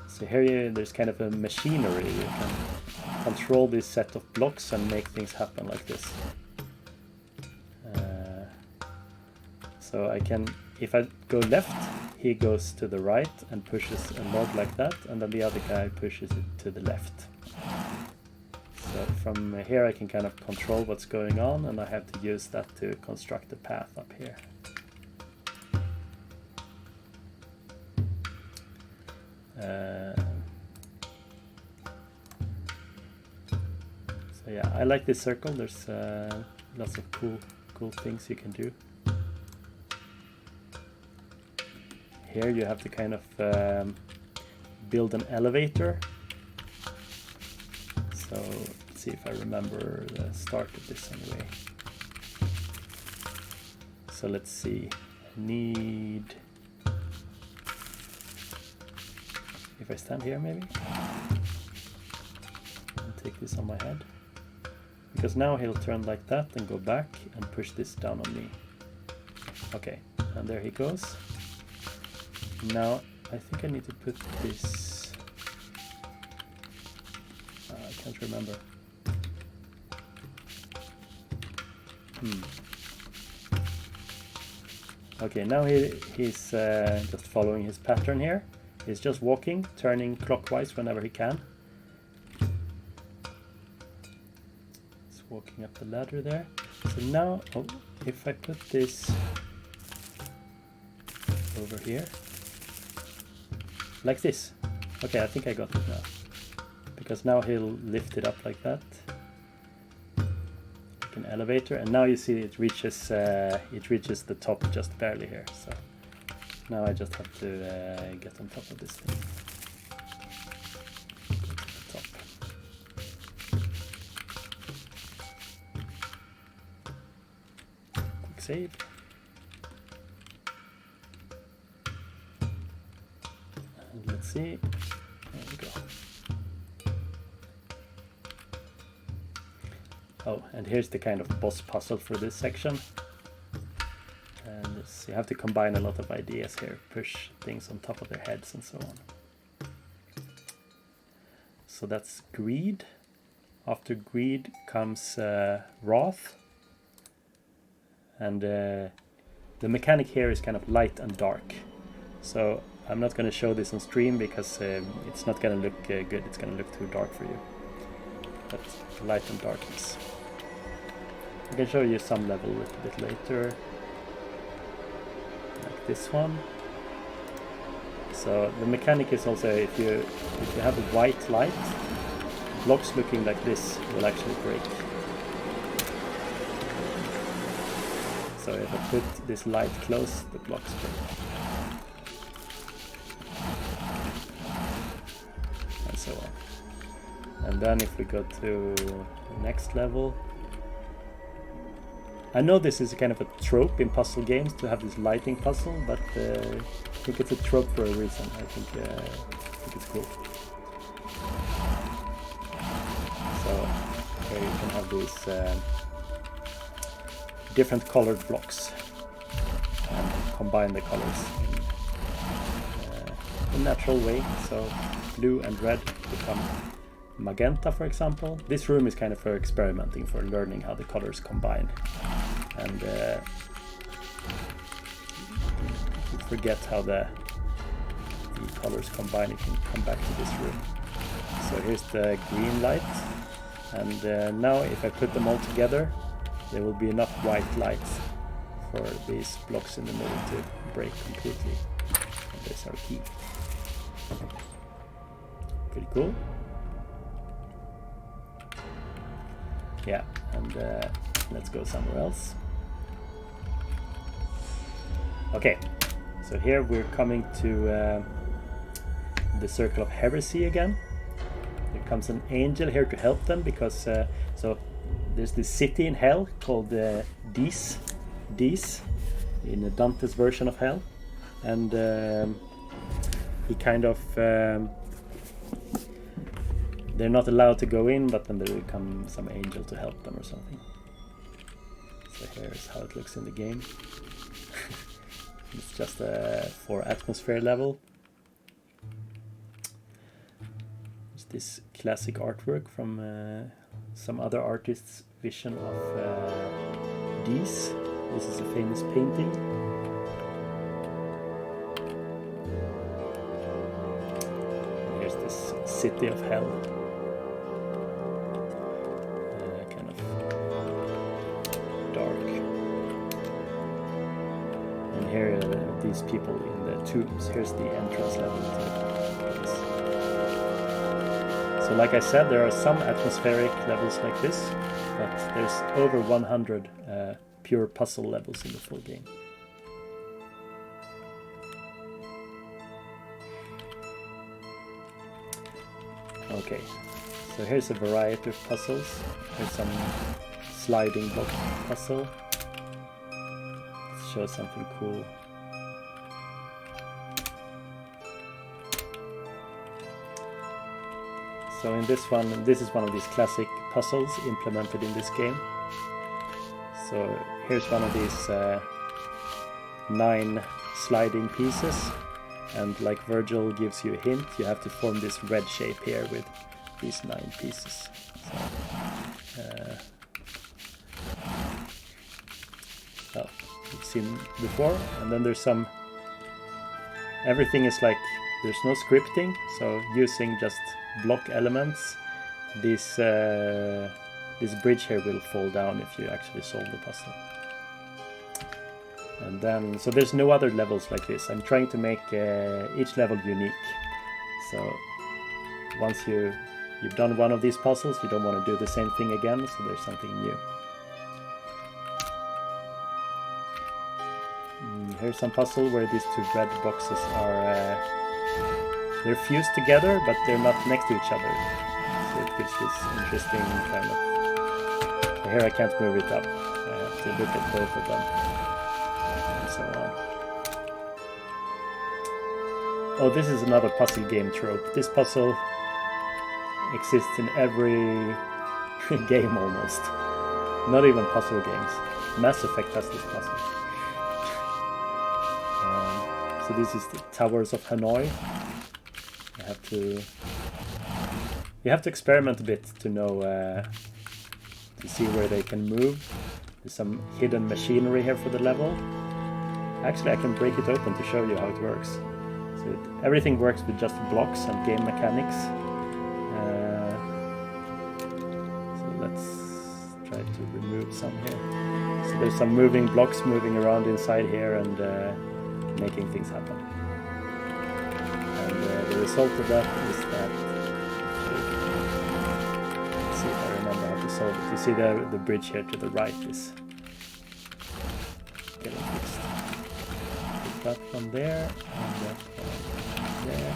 So here there's kind of a machinery. You can control this set of blocks and make things happen like this. So I can, if I go left, he goes to the right and pushes a log like that, and then the other guy pushes it to the left. So from here I can kind of control what's going on, and I have to use that to construct a path up here. So yeah, I like this circle. There's lots of cool things you can do. Here you have to kind of build an elevator. So let's see if I remember the start of this anyway. So let's see, I need, if I stand here maybe, and take this on my head. Because now he'll turn like that and go back and push this down on me. Okay, and there he goes. Now I think I need to put this, I can't remember. Okay, now he's just following his pattern here. He's just walking, turning clockwise whenever he can. He's walking up the ladder there. So now, if I put this over here, like this. Okay, I think I got it now. Because now he'll lift it up like that. Like an elevator, and now you see it reaches the top just barely here. So now I just have to get on top of this thing. Go to the top. Quick save. Let's see. There we go. Oh, and here's the kind of boss puzzle for this section. And you have to combine a lot of ideas here, push things on top of their heads and so on. So that's greed. After greed comes wrath. And the mechanic here is kind of light and dark. So I'm not going to show this on stream because it's not going to look good. It's going to look too dark for you. But light and darkness. I can show you some level a little bit later. Like this one. So the mechanic is also if you have a white light, blocks looking like this will actually break. So if I put this light close, the blocks break. And so on. And then if we go to the next level, I know this is a kind of a trope in puzzle games to have this lighting puzzle, but I think it's a trope for a reason. I think it's cool. So here you can have these different colored blocks and combine the colors in a natural way. So blue and red become magenta, for example. This room is kind of for experimenting, for learning how the colors combine. And you forget how the colors combine, you can come back to this room. So here's the green light, and now if I put them all together, there will be enough white lights for these blocks in the middle to break completely. And there's our key. Pretty cool. Yeah, and let's go somewhere else. Okay, so here we're coming to the Circle of Heresy again. There comes an angel here to help them because so there's this city in hell called Dis in Dante's version of hell, and he kind of they're not allowed to go in, but then there will come some angel to help them or something. So here's how it looks in the game. It's just a 4 atmosphere level. There's this classic artwork from some other artist's vision of Dis. This is a famous painting. And here's this city of hell. Kind of dark. And here are these people in the tombs. Here's the entrance level to this. So like I said, there are some atmospheric levels like this, but there's over 100 pure puzzle levels in the full game. Okay, so here's a variety of puzzles. Here's some sliding block puzzle. Let's show something cool. So in this one, this is one of these classic puzzles implemented in this game. So here's one of these 9 sliding pieces, and like Virgil gives you a hint, you have to form this red shape here with these 9 pieces. So, well, you've seen before, and then there's some. Everything is like there's no scripting, so using just block elements, this bridge here will fall down if you actually solve the puzzle. And then, so there's no other levels like this. I'm trying to make each level unique. So once you've done one of these puzzles, you don't want to do the same thing again, so there's something new. Here's some puzzle where these 2 red boxes are they're fused together, but they're not next to each other. So it gives this interesting kind of... Here I can't move it up. I have to look at both of them. And so on. Oh, this is another puzzle game trope. This puzzle exists in every game almost. Not even puzzle games. Mass Effect has this puzzle. So this is the Towers of Hanoi. You have to experiment a bit to know, to see where they can move. There's some hidden machinery here for the level. Actually, I can break it open to show you how it works. So everything works with just blocks and game mechanics. So let's try to remove some here. So there's some moving blocks moving around inside here and making things happen. And the result of that is that, let's see if I remember how to solve it. You see the bridge here to the right is getting fixed. Put that one there and that one there.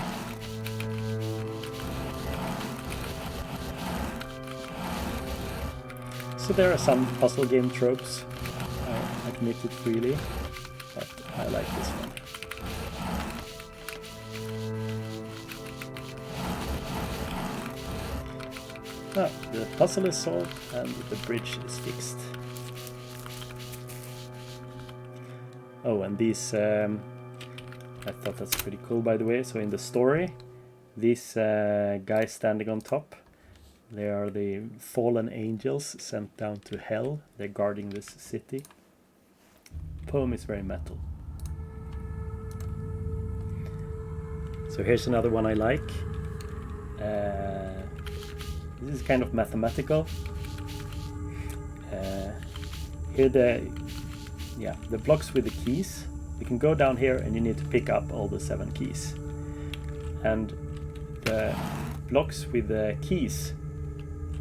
So there are some puzzle game tropes, I admit it freely, but I like this one. Ah, the puzzle is solved and the bridge is fixed. Oh, and these, I thought that's pretty cool, by the way. So in the story, these guys standing on top, they are the fallen angels sent down to hell. They're guarding this city. The poem is very metal. So here's another one I like. This is kind of mathematical. Here the blocks with the keys. You can go down here and you need to pick up all the 7 keys. And the blocks with the keys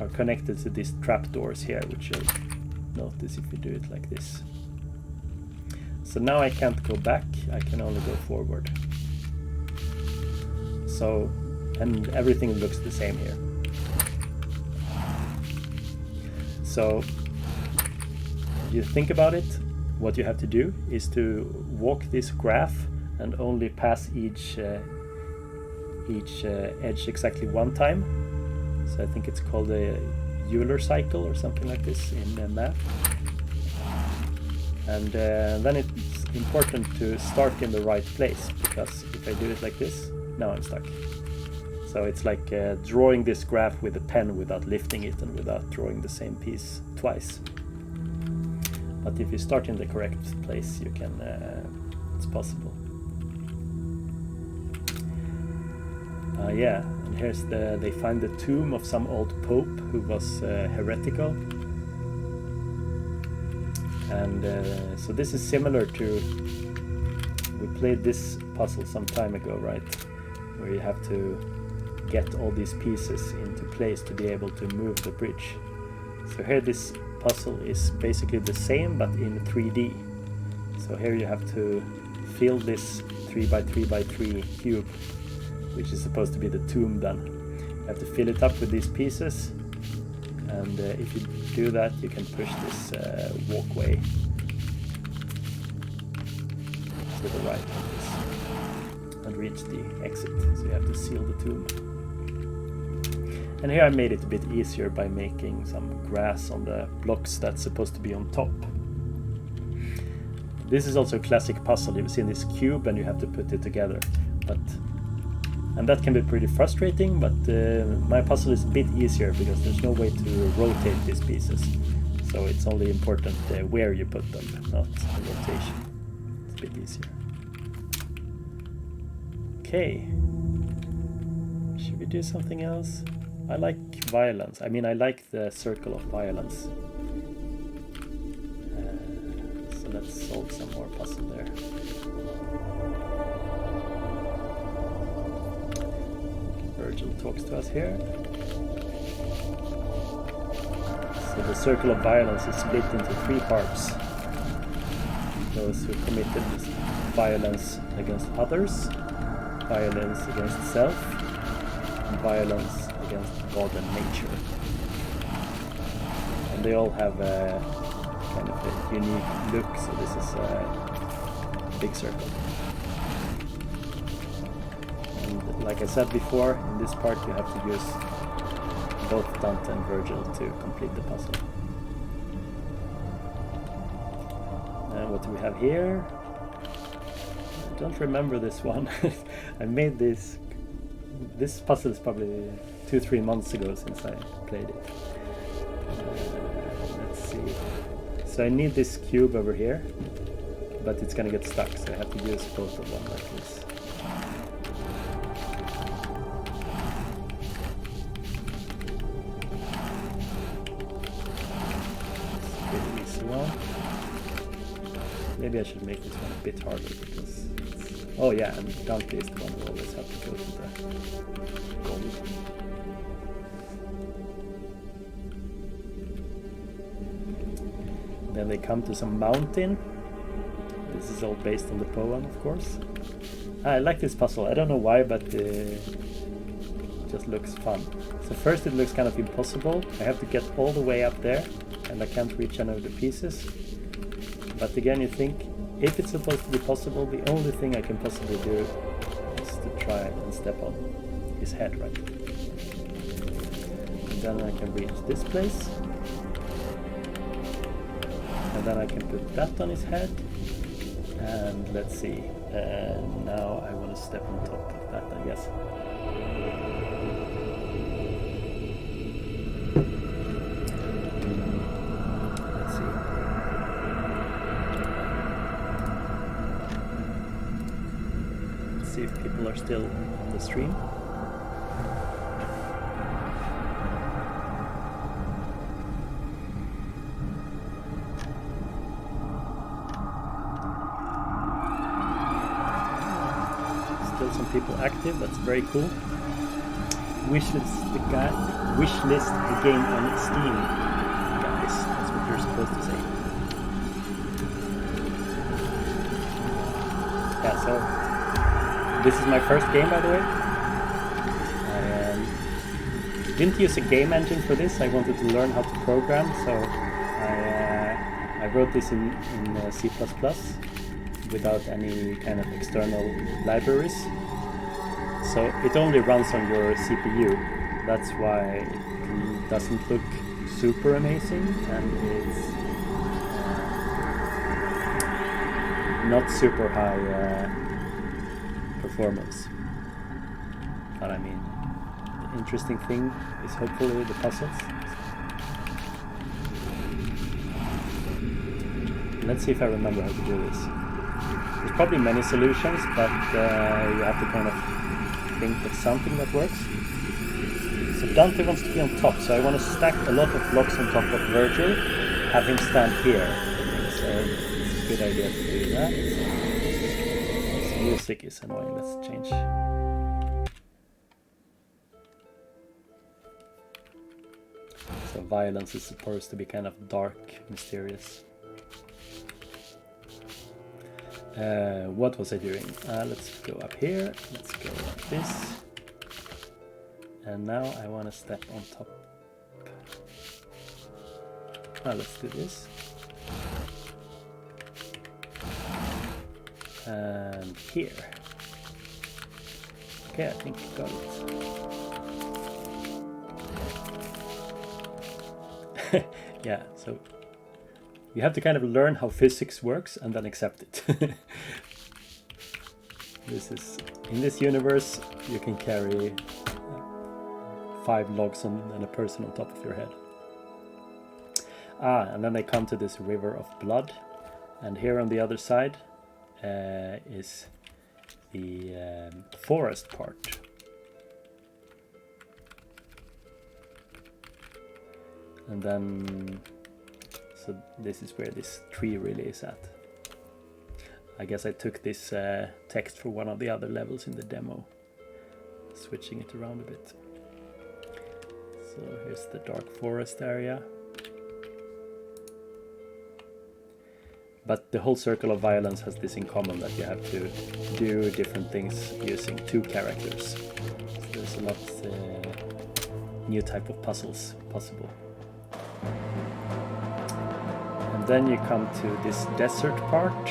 are connected to these trapdoors here, which you'll notice if you do it like this. So now I can't go back, I can only go forward. So, and everything looks the same here. So, if you think about it, what you have to do is to walk this graph and only pass each edge exactly one time. So I think it's called a Euler cycle or something like this in math. And then it's important to start in the right place, because if I do it like this, now I'm stuck. So it's like drawing this graph with a pen without lifting it and without drawing the same piece twice. But if you start in the correct place, you can, it's possible. Yeah, and here's they find the tomb of some old pope who was heretical. And so this is similar to, we played this puzzle some time ago, right? Where you have to get all these pieces into place to be able to move the bridge. So here this puzzle is basically the same but in 3D. So here you have to fill this 3x3x3 cube, which is supposed to be the tomb then. You have to fill it up with these pieces, and if you do that you can push this walkway to the right of this and reach the exit. So you have to seal the tomb. And here I made it a bit easier by making some grass on the blocks that's supposed to be on top. This is also a classic puzzle. You've seen this cube and you have to put it together. And that can be pretty frustrating, but my puzzle is a bit easier because there's no way to rotate these pieces. So it's only important where you put them, not the rotation. It's a bit easier. Okay. Should we do something else? I like violence. I mean, I like the circle of violence. So let's solve some more puzzle there. Virgil talks to us here. So the circle of violence is split into 3 parts. Those who committed violence against others, violence against self, and violence against God and nature. And they all have a kind of a unique look, so this is a big circle. And like I said before, in this part you have to use both Dante and Virgil to complete the puzzle. do we have here? I don't remember this one. I made this. This puzzle is probably 2-3 months ago since I played it. Let's see. So I need this cube over here, but it's gonna get stuck, so I have to use both of them like this. Maybe I should make this one a bit harder because it's... Oh yeah, and Dante is the one who always have to go to the gold. Then they come to some mountain. This is all based on the poem, of course. I like this puzzle. I don't know why, but it just looks fun. So first it looks kind of impossible. I have to get all the way up there, and I can't reach any of the pieces. But again, you think, if it's supposed to be possible, the only thing I can possibly do is to try and step on his head, right? And then I can reach this place. And then I can put that on his head. And let's see, now I want to step on top of that, I guess. See if people are still on the stream. Still some people active, that's very cool. Wishlist the game on Steam, guys. That's what you're supposed to say. Yeah, so this is my first game, by the way. I didn't use a game engine for this. I wanted to learn how to program, so I wrote this in C++ without any kind of external libraries. So it only runs on your CPU. That's why it doesn't look super amazing, and it's not super high performance. But I mean, the interesting thing is hopefully the puzzles. Let's see if I remember how to do this. There's probably many solutions, but you have to kind of think of something that works. So Dante wants to be on top, so I want to stack a lot of blocks on top of Virgil, have him stand here. So it's a good idea to do that. Music is annoying, let's change. So violence is supposed to be kind of dark, mysterious. What was I doing? Let's go up here, let's go like this. And now I want to step on top. Let's do this. And here. Okay, I think I got it. Yeah, so you have to kind of learn how physics works and then accept it. This is, in this universe, you can carry 5 logs and a person on top of your head. And then they come to this river of blood, and here on the other side is the forest part. And then, so this is where this tree really is at. I guess I took this text for one of the other levels in the demo, switching it around a bit. So here's the dark forest area. But the whole Circle of Violence has this in common, that you have to do different things using 2 characters. So there's a lot new type of puzzles possible. And then you come to this desert part.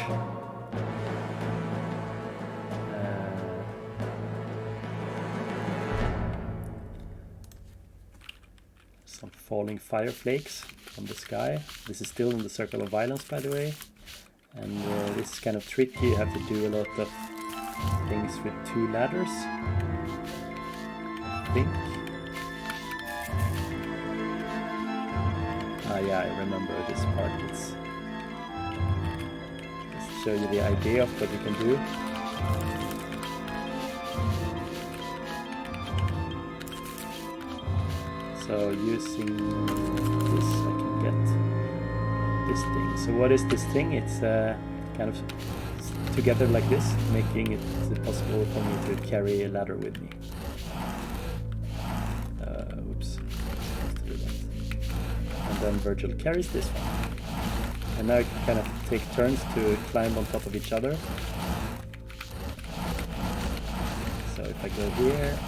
Some falling fire flakes from the sky. This is still in the Circle of Violence, by the way. And this is kind of tricky. You have to do a lot of things with 2 ladders, I think. Ah, yeah, I remember this part. It's just to show you the idea of what you can do. So using this, I can get this thing. So what is this thing? It's kind of together like this, making it possible for me to carry a ladder with me. Oops, I'm supposed to do that. And then Virgil carries this one. And now I can kind of take turns to climb on top of each other. So if I go here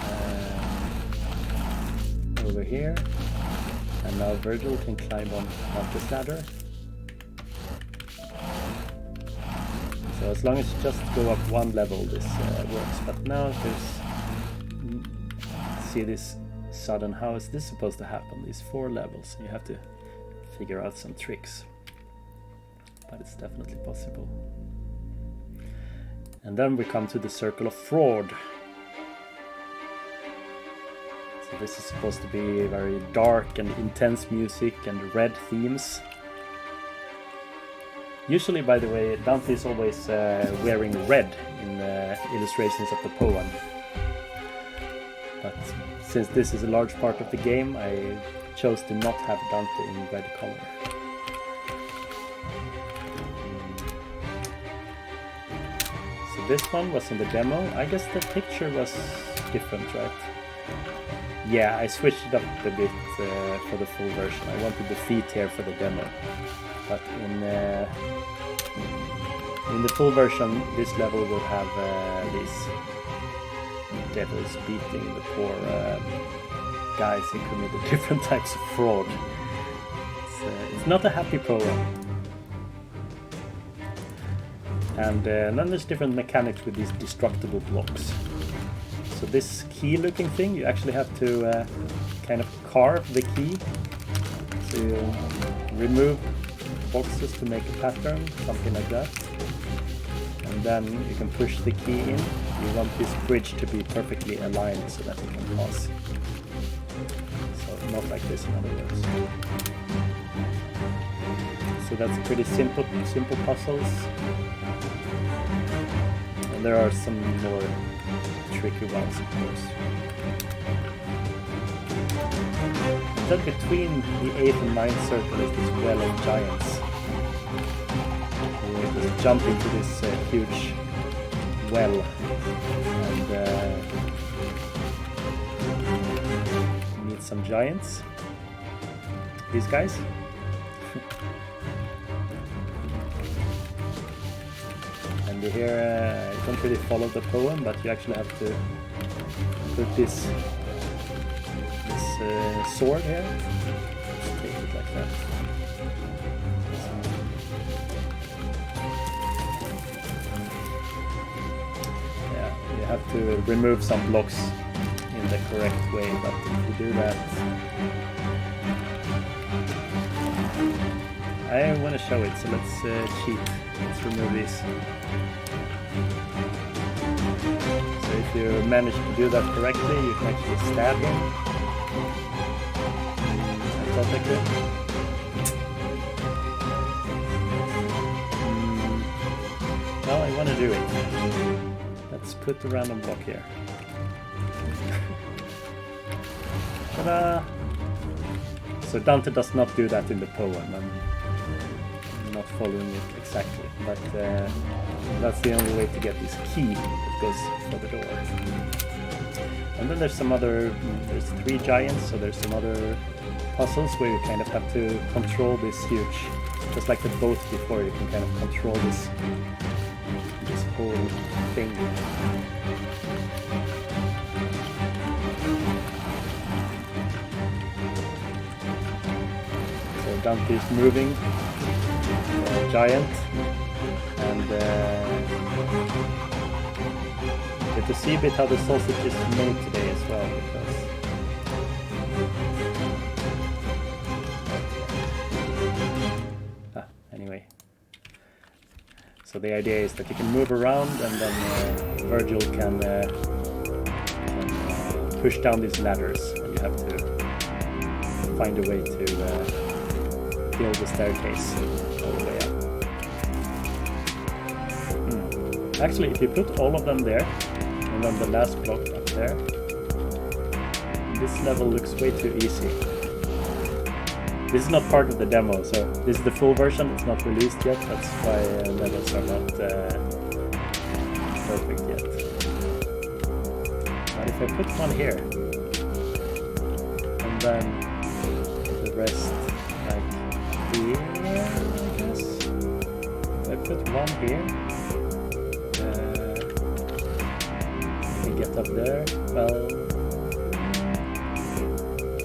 and over here, and now Virgil can climb on this ladder. So as long as you just go up 1 level, this works. But now there's, see this sudden, how is this supposed to happen? These 4 levels, you have to figure out some tricks. But it's definitely possible. And then we come to the Circle of Fraud. So this is supposed to be very dark and intense music and red themes. Usually, by the way, Dante is always wearing red in illustrations of the poem. But since this is a large part of the game, I chose to not have Dante in red color. So this one was in the demo. I guess the picture was different, right? Yeah, I switched it up a bit for the full version. I wanted the feet here for the demo. But in the full version, this level will have these devils beating the poor guys who committed different types of fraud. It's not a happy poem. And then there's different mechanics with these destructible blocks. So this key-looking thing, you actually have to kind of carve the key. So you remove boxes to make a pattern, something like that. And then you can push the key in. You want this bridge to be perfectly aligned so that you can pass. So not like this, in other words. So that's pretty simple puzzles. And there are some more tricky ones, of course. Then between the 8th and 9th circle is this well of giants. We just jump into this huge well and meet some giants. These guys. And you hear, I don't really follow the poem, but you actually have to put this sword here. Let's take it like that. Yeah, you have to remove some blocks in the correct way, but if you do that, I want to show it, so let's cheat. Let's remove these. So if you manage to do that correctly, you can actually stab him. I thought I could. Well, I want to do it. Let's put the random block here. Ta-da! So Dante does not do that in the poem. I'm not following it exactly, but that's the only way to get this key that goes for the door. And then there's some other, there's 3 giants, so there's some other puzzles where you kind of have to control this huge, just like the boat before, you can kind of control this whole thing. So Dante is moving, giant, and get to see a bit how the sausage is made today as well, because anyway, So the idea is that you can move around, and then Virgil can push down these ladders, and you have to find a way to build the staircase all the way up. Actually, if you put all of them there, and then the last block up there, this level looks way too easy. This is not part of the demo, so this is the full version, it's not released yet, that's why levels are not perfect yet. But if I put one here, and then the rest like here, I guess. If I put one here, I can get up there, well,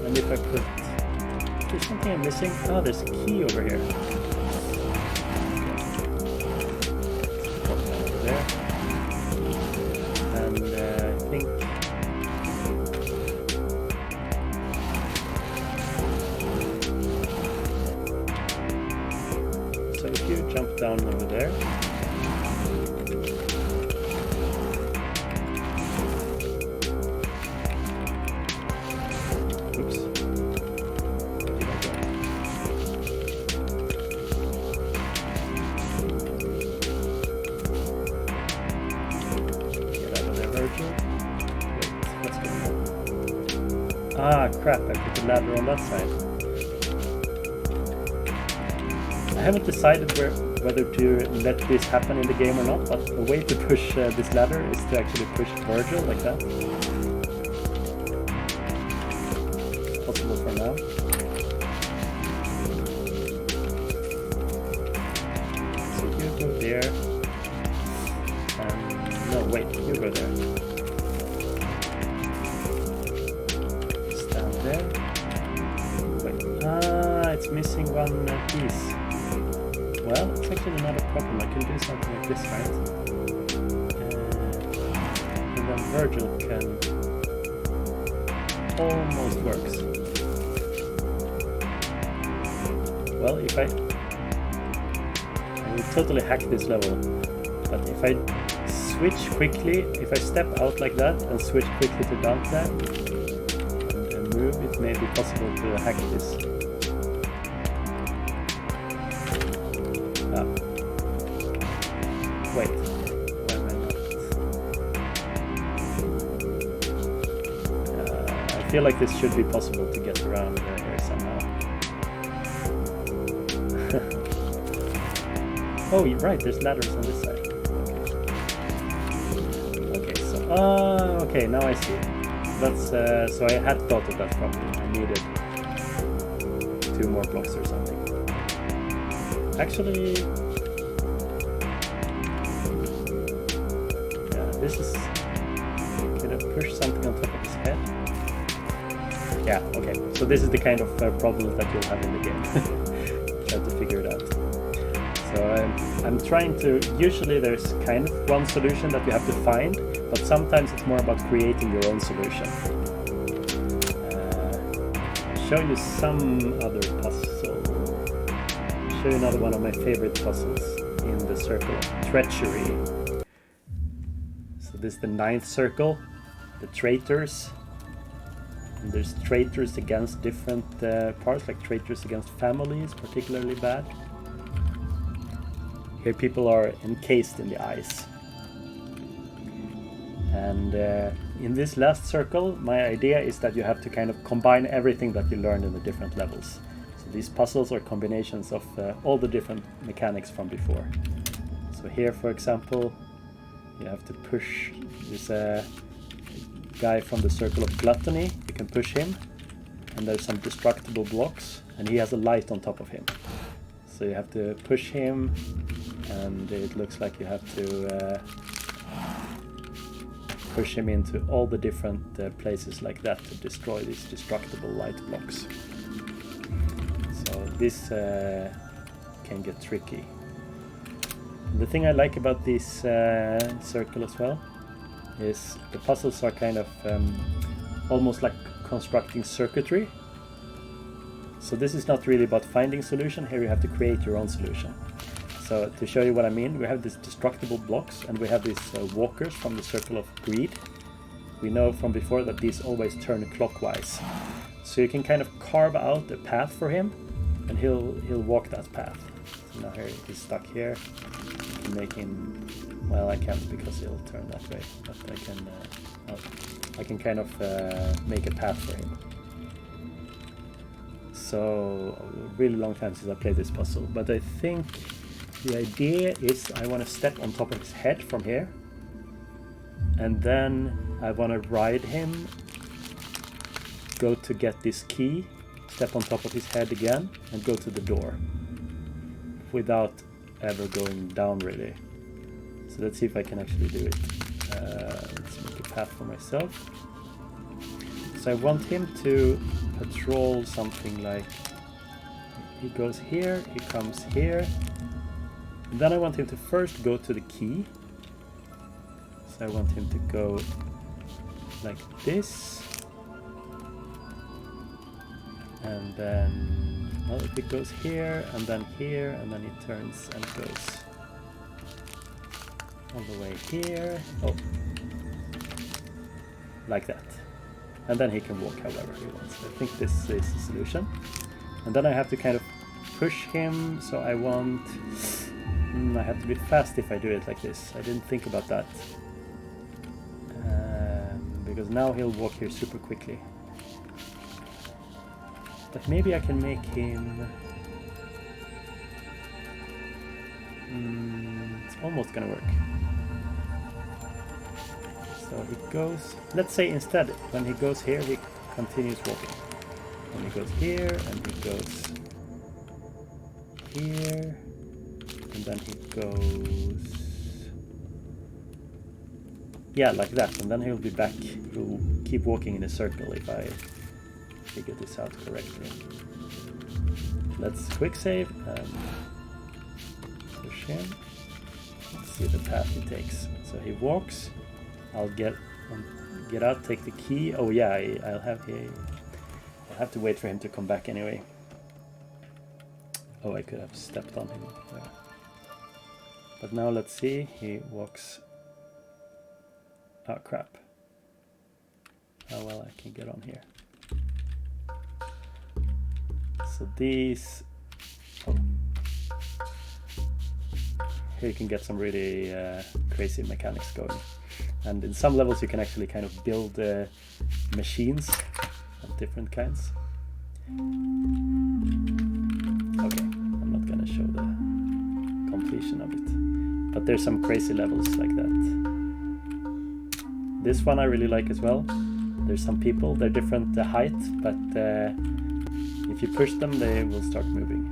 and if I put, there's something I'm missing. Oh, there's a key over here. Okay. Over there. And I think... So if you jump down over there... Ah, crap, I put the ladder on that side. I haven't decided whether to let this happen in the game or not, but a way to push this ladder is to actually push Virgil like that. It's possible for now. So you go there. No, wait, you go there. It's missing one piece. Well, it's actually not a problem. I can do something like this, right? And then Virgil can... almost works. Well, if I will totally hack this level, but if I switch quickly, if I step out like that and switch quickly to Dante and move, it may be possible to hack this. Wait, why am I not? I feel like this should be possible to get around here somehow. Oh, you're right, there's ladders on this side. Okay, so... okay, now I see. That's... so I had thought of that problem. I needed 2 more blocks or something. Actually... this is... Can I push something on top of his head? Yeah, okay. So this is the kind of problem that you'll have in the game. Try to figure it out. So I'm trying to... Usually there's kind of one solution that you have to find, but sometimes it's more about creating your own solution. Show you some other puzzle. Show you another one of my favorite puzzles in the circle of treachery. This is the 9th circle, the traitors. And there's traitors against different parts, like traitors against families, particularly bad. Here people are encased in the ice. And in this last circle, my idea is that you have to kind of combine everything that you learned in the different levels. So these puzzles are combinations of all the different mechanics from before. So here, for example, you have to push this guy from the circle of gluttony. You can push him, and there's some destructible blocks, and he has a light on top of him. So you have to push him, and it looks like you have to push him into all the different places like that to destroy these destructible light blocks. So this can get tricky. The thing I like about this circle as well is the puzzles are kind of almost like constructing circuitry. So this is not really about finding solution. Here you have to create your own solution. So to show you what I mean, we have these destructible blocks and we have these walkers from the Circle of Greed. We know from before that these always turn clockwise. So you can kind of carve out a path for him and he'll walk that path. So now here he's stuck here. You can make him, well, I can't because he'll turn that way, but I can kind of make a path for him. So a really long time since I played this puzzle, but I think the idea is I want to step on top of his head from here, and then I want to ride him, go to get this key, step on top of his head again, and go to the door without ever going down really. So let's see if I can actually do it. Let's make a path for myself. So I want him to patrol something like, he goes here, he comes here, and then I want him to first go to the key. So I want him to go like this, and then, well, it goes here, and then he turns and goes all the way here, oh, like that. And then he can walk however he wants. I think this is the solution. And then I have to kind of push him, so I want... I have to be fast if I do it like this. I didn't think about that. Because now he'll walk here super quickly. But maybe I can make him... it's almost gonna work. So he goes, let's say instead, when he goes here, he continues walking. When he goes here, and he goes here, and then he goes, yeah, like that, and then he'll be back. He'll keep walking in a circle if I figure this out correctly. Let's quick save and push him. Let's see the path he takes. So he walks. I'll get out, take the key. Oh yeah, I'll have to wait for him to come back anyway. Oh, I could have stepped on him there. But now let's see, he walks. Oh crap. Oh well, I can get on here. So these... Oh. Here you can get some really crazy mechanics going. And in some levels you can actually kind of build machines of different kinds. Okay, I'm not gonna show the completion of it. But there's some crazy levels like that. This one I really like as well. There's some people, they're different height, but if you push them they will start moving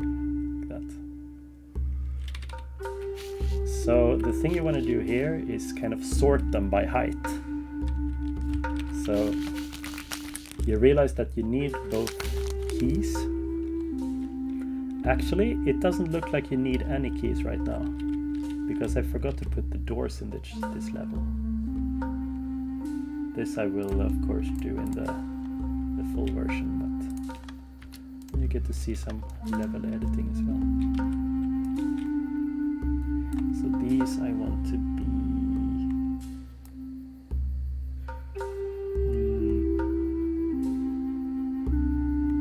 like that. So the thing you want to do here is kind of sort them by height. So you realize that you need both keys. Actually, it doesn't look like you need any keys right now, because I forgot to put the doors in this level. This I will of course do in the full version, but you get to see some level editing as well. So these I want to be...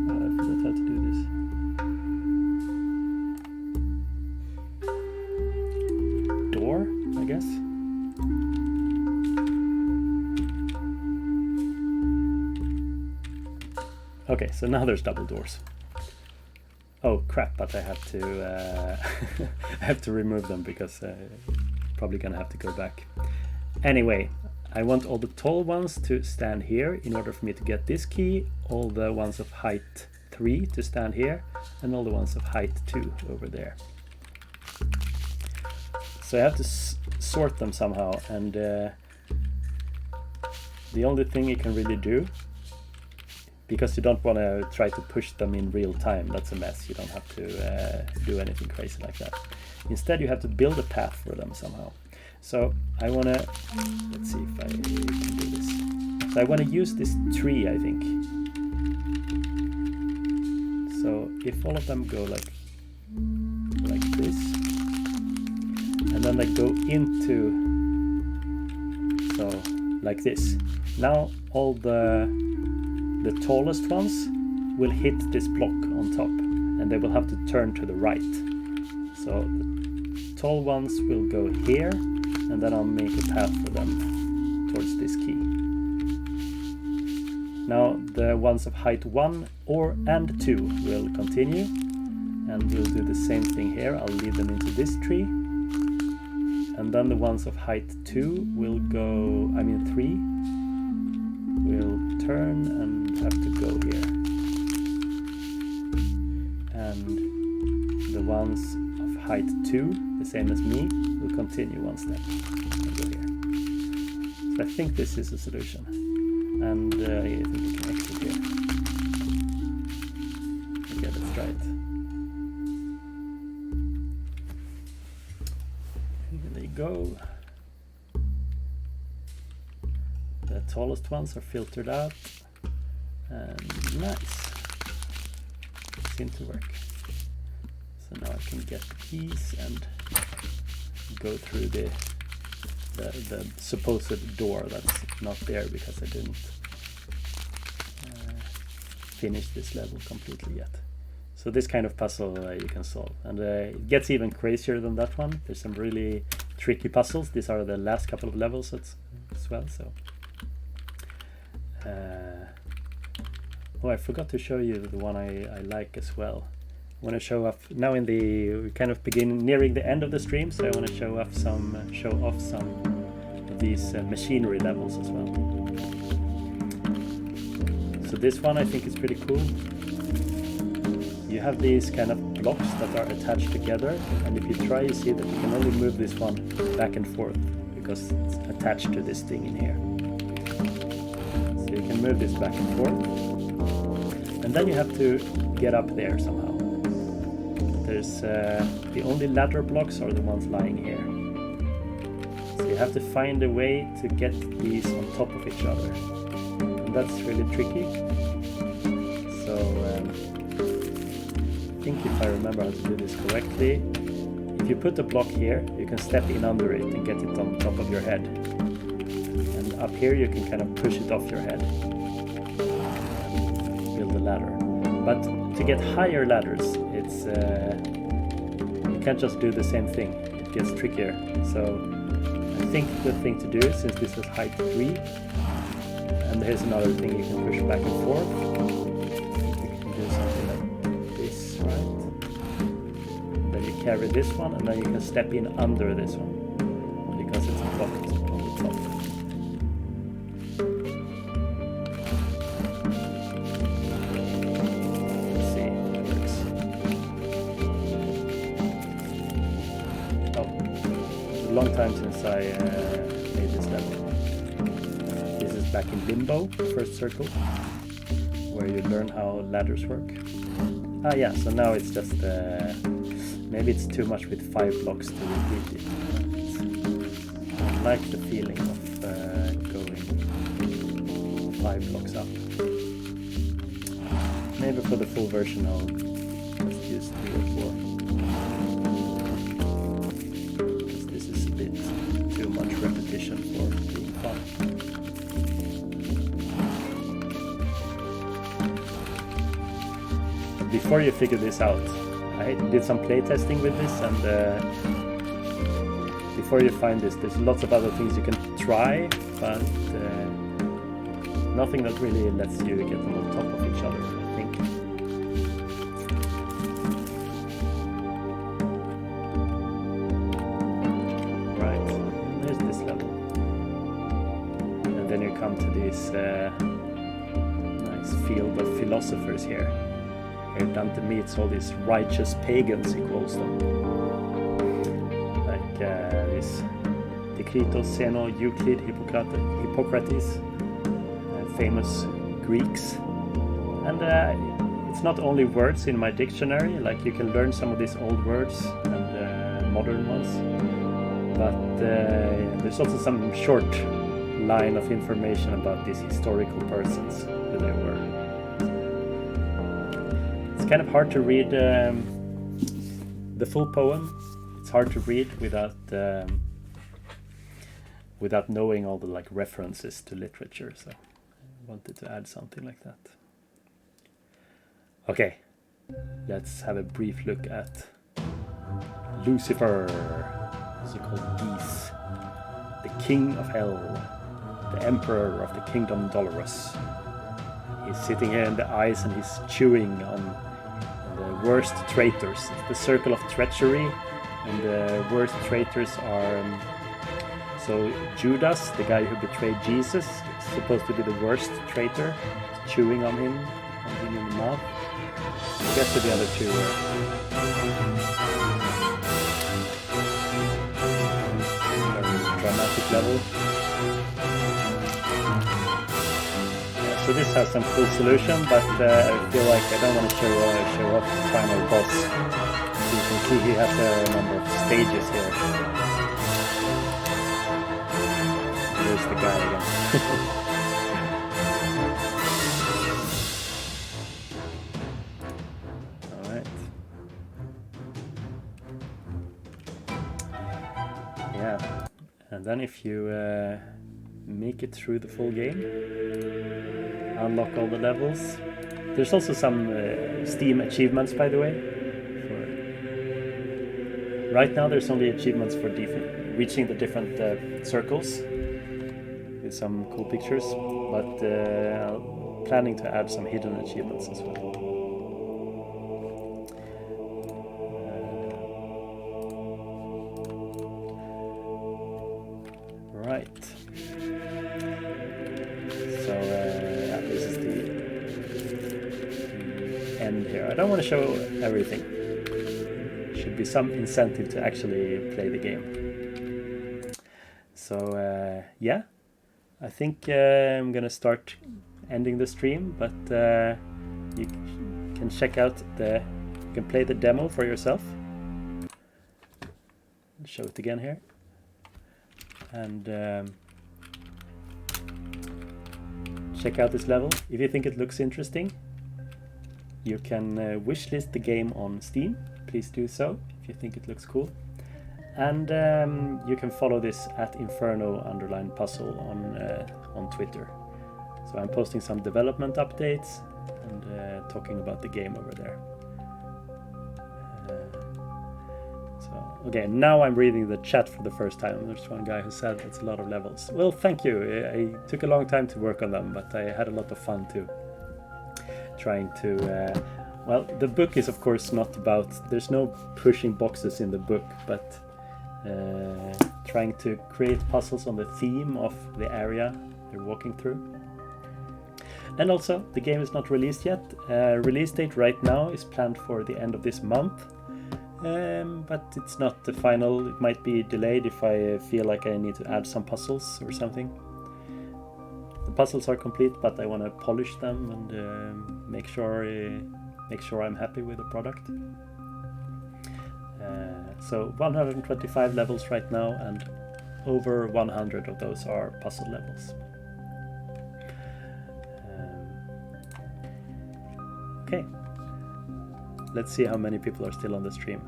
I forgot how to do this. Door, I guess? Okay, so now there's double doors. Oh crap, but I have to I have to remove them because probably gonna have to go back. Anyway, I want all the tall ones to stand here in order for me to get this key, all the ones of height 3 to stand here, and all the ones of height 2 over there. So I have to sort them somehow, and the only thing you can really do, because you don't want to try to push them in real time, that's a mess. You don't have to do anything crazy like that. Instead you have to build a path for them somehow. So I want to, let's see if I can do this. So I want to use this tree, I think. So if all of them go like this, then they go into, so like this. Now all the tallest ones will hit this block on top, and they will have to turn to the right. So the tall ones will go here, and then I'll make a path for them towards this key. Now the ones of height 1 and 2 will continue, and we'll do the same thing here. I'll lead them into this tree, and then the ones of height 2 will go, 3 will turn and have to go here, and the ones of height 2, the same as me, will continue one step and go here. So I think this is a solution, and I think we can exit here. Okay, let's try it. Here they go. The tallest ones are filtered out, and nice. It seemed to work. So now I can get these and go through the supposed door that's not there because I didn't finish this level completely yet. So this kind of puzzle you can solve, and it gets even crazier than that one. There's some really tricky puzzles. These are the last couple of levels as well. So oh, I forgot to show you the one I like as well. I want to show off now we kind of begin nearing the end of the stream, so I want to show off some of these machinery levels as well. So this one I think is pretty cool. You have these kind of blocks that are attached together, and if you try, you see that you can only move this one back and forth because it's attached to this thing in here. So you can move this back and forth, and then you have to get up there somehow. There's the only ladder blocks are the ones lying here. So you have to find a way to get these on top of each other. And that's really tricky. So I think if I remember how to do this correctly, if you put a block here, you can step in under it and get it on top of your head. And up here you can kind of push it off your head and build a ladder. But to get higher ladders, it's you can't just do the same thing. It gets trickier. So I think the thing to do, since this is height 3, and here's another thing you can push back and forth. You can do something like this, right? Then you carry this one, and then you can step in under this one because it's blocked on the top. Long time since I made this level. This is back in Limbo, first circle, where you learn how ladders work. Ah yeah, so now it's just maybe it's too much with 5 blocks to repeat it. I like the feeling of going 5 blocks up. Maybe for the full version I'll just use 3 or 4. Too much repetition for being fun. Before you figure this out, I did some playtesting with this, and before you find this, there's lots of other things you can try, but nothing that really lets you get them on top of each other, I think. Come to this nice field of philosophers here. Here Dante meets all these righteous pagans, he calls them. Like this Decritos, Zeno, Euclid, Hippocrates, famous Greeks. And it's not only words in my dictionary, like you can learn some of these old words and modern ones, but there's also some short line of information about these historical persons, who they were. It's kind of hard to read the full poem. it's hard to read without knowing all the like references to literature, so I wanted to add something like that. Okay, let's have a brief look at Lucifer, also called Geese, the king of hell, the emperor of the kingdom Dolorous. He's sitting here in the ice and he's chewing on the worst traitors. It's the circle of treachery, and the worst traitors are so Judas, the guy who betrayed Jesus, is supposed to be the worst traitor, chewing on him in the mouth. We'll get to the other two. Very dramatic level. So this has some cool solution, but I feel like I don't want to show off the final boss. So you can see he has a number of stages here. There's the guy again. Alright. Yeah. And then if you make it through the full game, unlock all the levels. There's also some Steam achievements, by the way. Right now there's only achievements for reaching the different circles with some cool pictures, but I'm planning to add some hidden achievements as well. Right. So yeah, this is the end here. I don't want to show everything. Should be some incentive to actually play the game. So yeah, I think I'm gonna start ending the stream, but you can check out you can play the demo for yourself. I'll show it again here, and check out this level. If you think it looks interesting, you can wishlist the game on Steam. Please do so if you think it looks cool. And you can follow this at Inferno_puzzle on Twitter. So I'm posting some development updates and talking about the game over there. So okay, now I'm reading the chat for the first time. There's one guy who said it's a lot of levels. Well, thank you. I took a long time to work on them, but I had a lot of fun too. Trying to well, the book is of course not about, there's no pushing boxes in the book, but trying to create puzzles on the theme of the area you're walking through. And also, the game is not released yet. Release date right now is planned for the end of this month, but it's not the final. It might be delayed if I feel like I need to add some puzzles or something. The puzzles are complete, but I want to polish them and make sure I'm happy with the product. So 125 levels right now, and over 100 of those are puzzle levels. Okay, let's see how many people are still on the stream.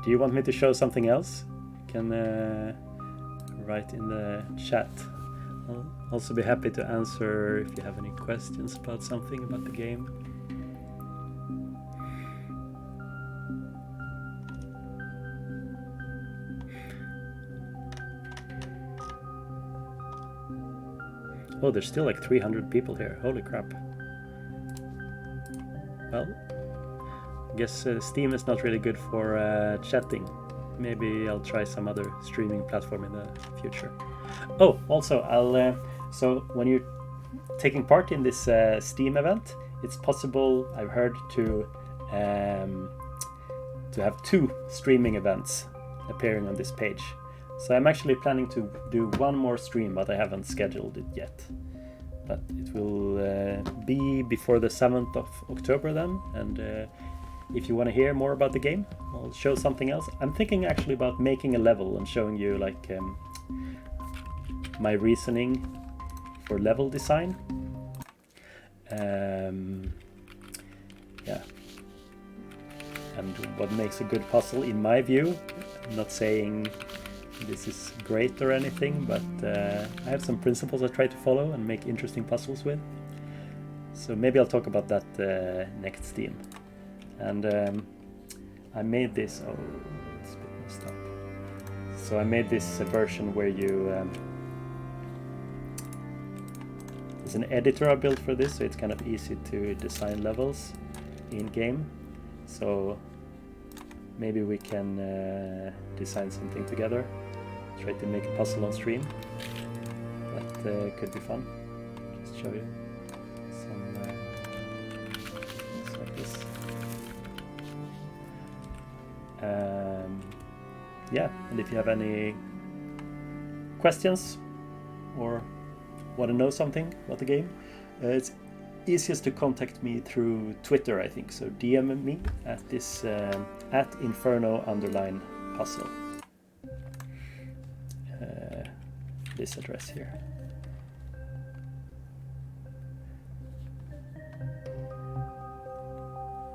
Do you want me to show something else? You can write in the chat. I'll also be happy to answer if you have any questions about something about the game. Oh, there's still like 300 people here. Holy crap. Well, I guess Steam is not really good for chatting. Maybe I'll try some other streaming platform in the future. Oh, also, so when you're taking part in this Steam event, it's possible, I've heard, to have 2 streaming events appearing on this page. So I'm actually planning to do one more stream, but I haven't scheduled it yet. But it will be before the 7th of October then, and if you want to hear more about the game, I'll show something else. I'm thinking actually about making a level and showing you like my reasoning for level design. Yeah. and what makes a good puzzle in my view. I'm not saying this is great or anything, but I have some principles I try to follow and make interesting puzzles with. So maybe I'll talk about that next Steam. And I made this, oh, it's a bit messed up. So I made this version where you, there's an editor I built for this, so it's kind of easy to design levels in game. So maybe we can design something together, try to make a puzzle on stream. That could be fun. Just show you some things like this. Yeah, and if you have any questions or want to know something about the game, it's easiest to contact me through Twitter, I think. So DM me at this at Inferno_puzzle. This address here.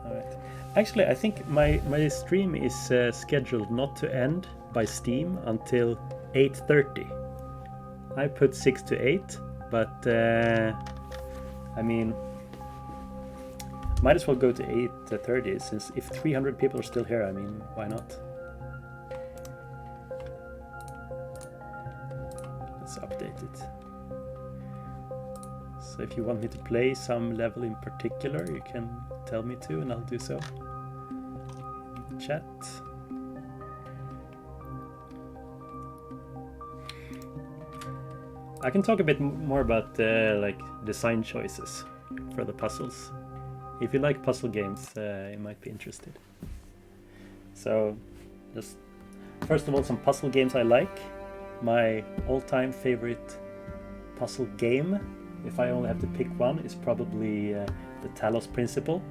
Alright. Actually, I think my stream is scheduled not to end by Steam until 8:30. I put 6 to 8, but I mean, might as well go to 8:30, since if 300 people are still here, I mean, why not? Let's update it. So if you want me to play some level in particular, you can tell me to, and I'll do so. Chat. I can talk a bit more about like design choices for the puzzles. If you like puzzle games, you might be interested. So, just first of all, some puzzle games I like. My all-time favorite puzzle game, if I only have to pick one, is probably the Talos Principle.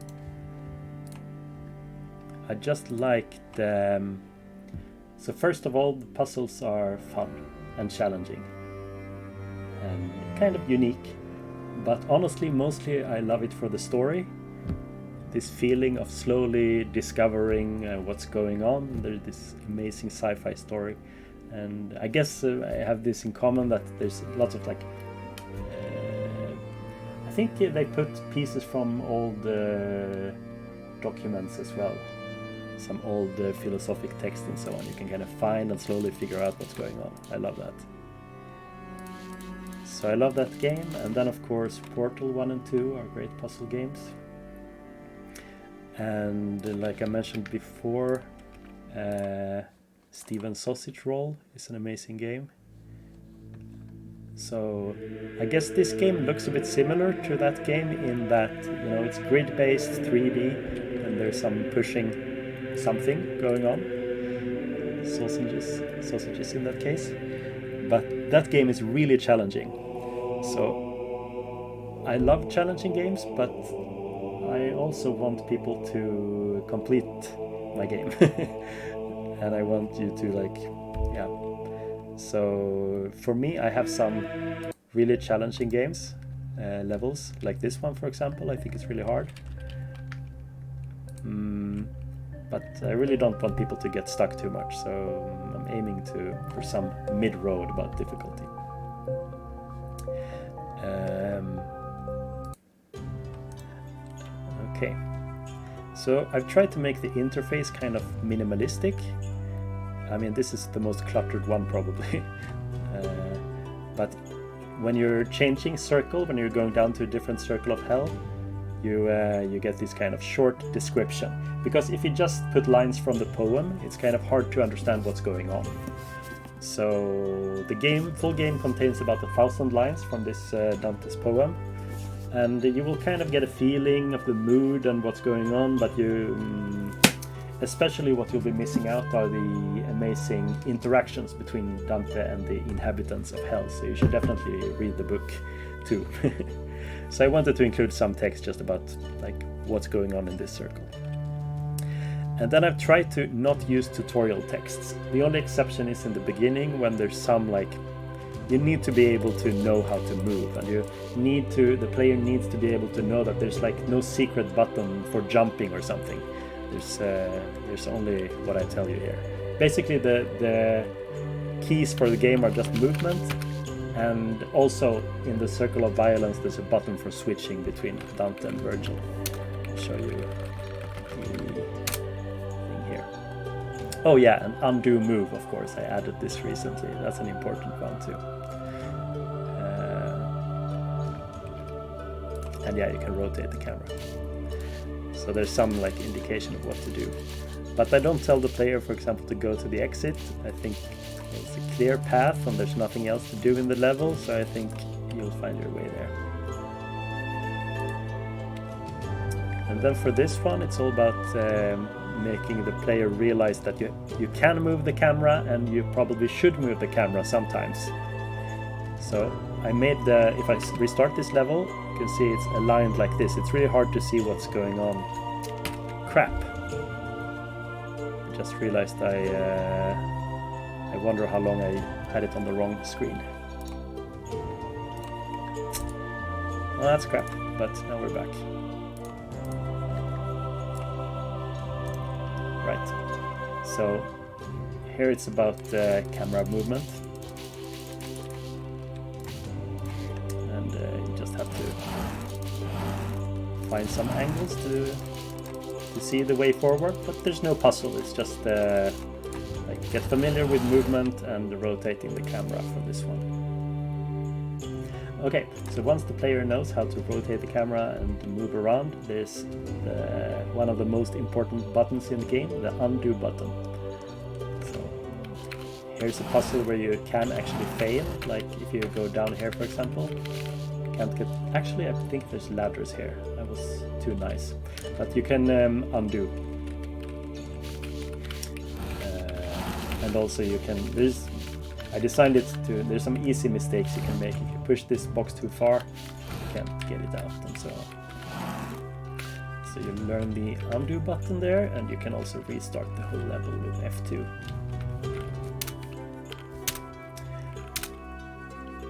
I just like the... So first of all, the puzzles are fun and challenging and kind of unique, but honestly, mostly I love it for the story. This feeling of slowly discovering what's going on. There's this amazing sci-fi story, and I guess I have this in common, that there's lots of like I think they put pieces from old documents as well, some old philosophic text and so on. You can kind of find and slowly figure out what's going on. I love that. So I love that game, and then of course Portal 1 and 2 are great puzzle games. And like I mentioned before, Steven's Sausage Roll is an amazing game. So I guess this game looks a bit similar to that game in that, you know, it's grid-based 3D and there's some pushing something going on. Sausages in that case. But that game is really challenging. So I love challenging games, but I also want people to complete my game. And I want you to like, yeah. So for me, I have some really challenging games, levels, like this one, for example. I think it's really hard. But I really don't want people to get stuck too much, so I'm aiming for some mid-road about difficulty. Okay, so I've tried to make the interface kind of minimalistic. I mean, this is the most cluttered one probably. But when you're changing circle, when you're going down to a different circle of hell, you get this kind of short description. Because if you just put lines from the poem, it's kind of hard to understand what's going on. So the full game contains about 1,000 lines from this Dante's poem, and you will kind of get a feeling of the mood and what's going on, but especially what you'll be missing out are the amazing interactions between Dante and the inhabitants of hell, so you should definitely read the book too. So I wanted to include some text just about like what's going on in this circle. And then I've tried to not use tutorial texts. The only exception is in the beginning, when there's some like, you need to be able to know how to move, and the player needs to be able to know that there's like no secret button for jumping or something. There's only what I tell you here. Basically, the keys for the game are just movement, and also in the circle of violence there's a button for switching between Dante and Virgil. I'll show you the thing here. Oh yeah, an undo move, of course. I added this recently. That's an important one too. And yeah, you can rotate the camera. So there's some like indication of what to do. But I don't tell the player, for example, to go to the exit. I think it's a clear path and there's nothing else to do in the level, so I think you'll find your way there. And then for this one, it's all about making the player realize that you can move the camera, and you probably should move the camera sometimes. So I made if I restart this level, you can see it's aligned like this. It's really hard to see what's going on. Crap. I just realized I wonder how long I had it on the wrong screen. Well, that's crap, but now we're back. Right, so here it's about camera movement. And you just have to find some angles to see the way forward, but there's no puzzle. It's just like get familiar with movement and rotating the camera for this one. Okay, so once the player knows how to rotate the camera and move around, there's one of the most important buttons in the game, the undo button. So here's a puzzle where you can actually fail, like if you go down here, for example. Can't get. Actually, I think there's ladders here. That was too nice. But you can undo. And also you can. I designed it to. There's some easy mistakes you can make. If you push this box too far, you can't get it out, and so on. So you learn the undo button there, and you can also restart the whole level with F2.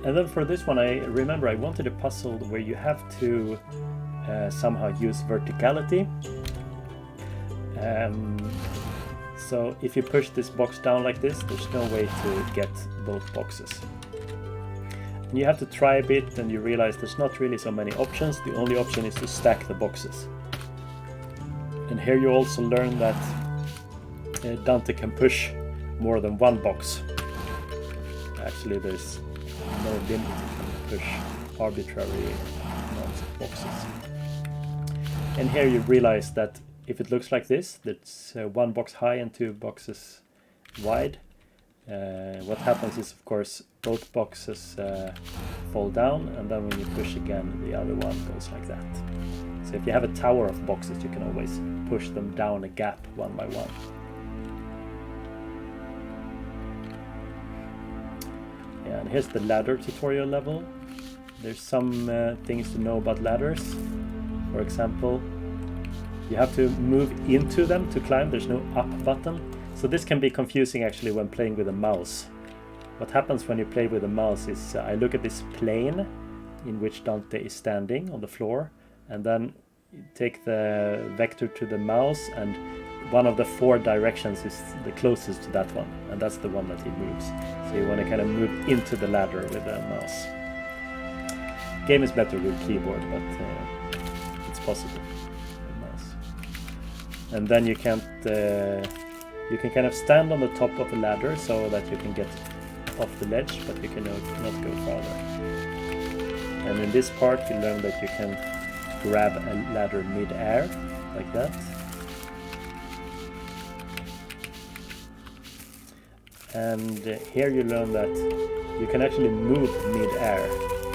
And then for this one, I remember I wanted a puzzle where you have to somehow use verticality. So if you push this box down like this, there's no way to get both boxes. And you have to try a bit, and you realize there's not really so many options. The only option is to stack the boxes. And here you also learn that Dante can push more than one box. Actually, there's no limit. You can push arbitrary amounts of boxes. And here you realize that if it looks like this, that's one box high and two boxes wide. What happens is, of course, both boxes fall down, and then when you push again, the other one goes like that. So if you have a tower of boxes, you can always push them down a gap one by one. Yeah, and here's the ladder tutorial level. There's some things to know about ladders. For example, you have to move into them to climb. There's no up button. So this can be confusing actually when playing with a mouse. What happens when you play with a mouse is I look at this plane in which Dante is standing on the floor, and then you take the vector to the mouse, and one of the four directions is the closest to that one, and that's the one that he moves. So you want to kind of move into the ladder with the mouse. Game is better with keyboard, but it's possible with mouse. And then you can't. You can kind of stand on the top of a ladder so that you can get off the ledge, but you cannot go farther. And in this part you learn that you can grab a ladder mid-air, like that. And here you learn that you can actually move mid-air.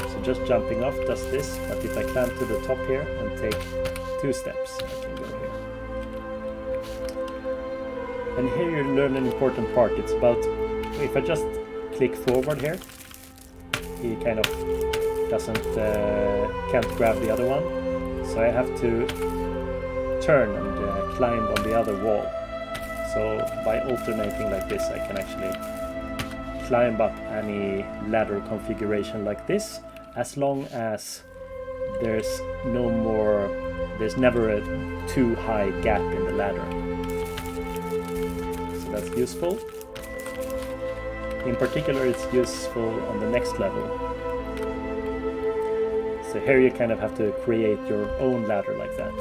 So just jumping off does this, but if I climb to the top here and take 2 steps, I can go here. And here you learn an important part. It's about, if I just click forward here, he kind of can't grab the other one. So I have to turn and climb on the other wall. So by alternating like this, I can actually climb up any ladder configuration like this, as long as there's no more there's never a too high gap in the ladder. So that's useful. In particular, it's useful on the next level. So here you kind of have to create your own ladder like that.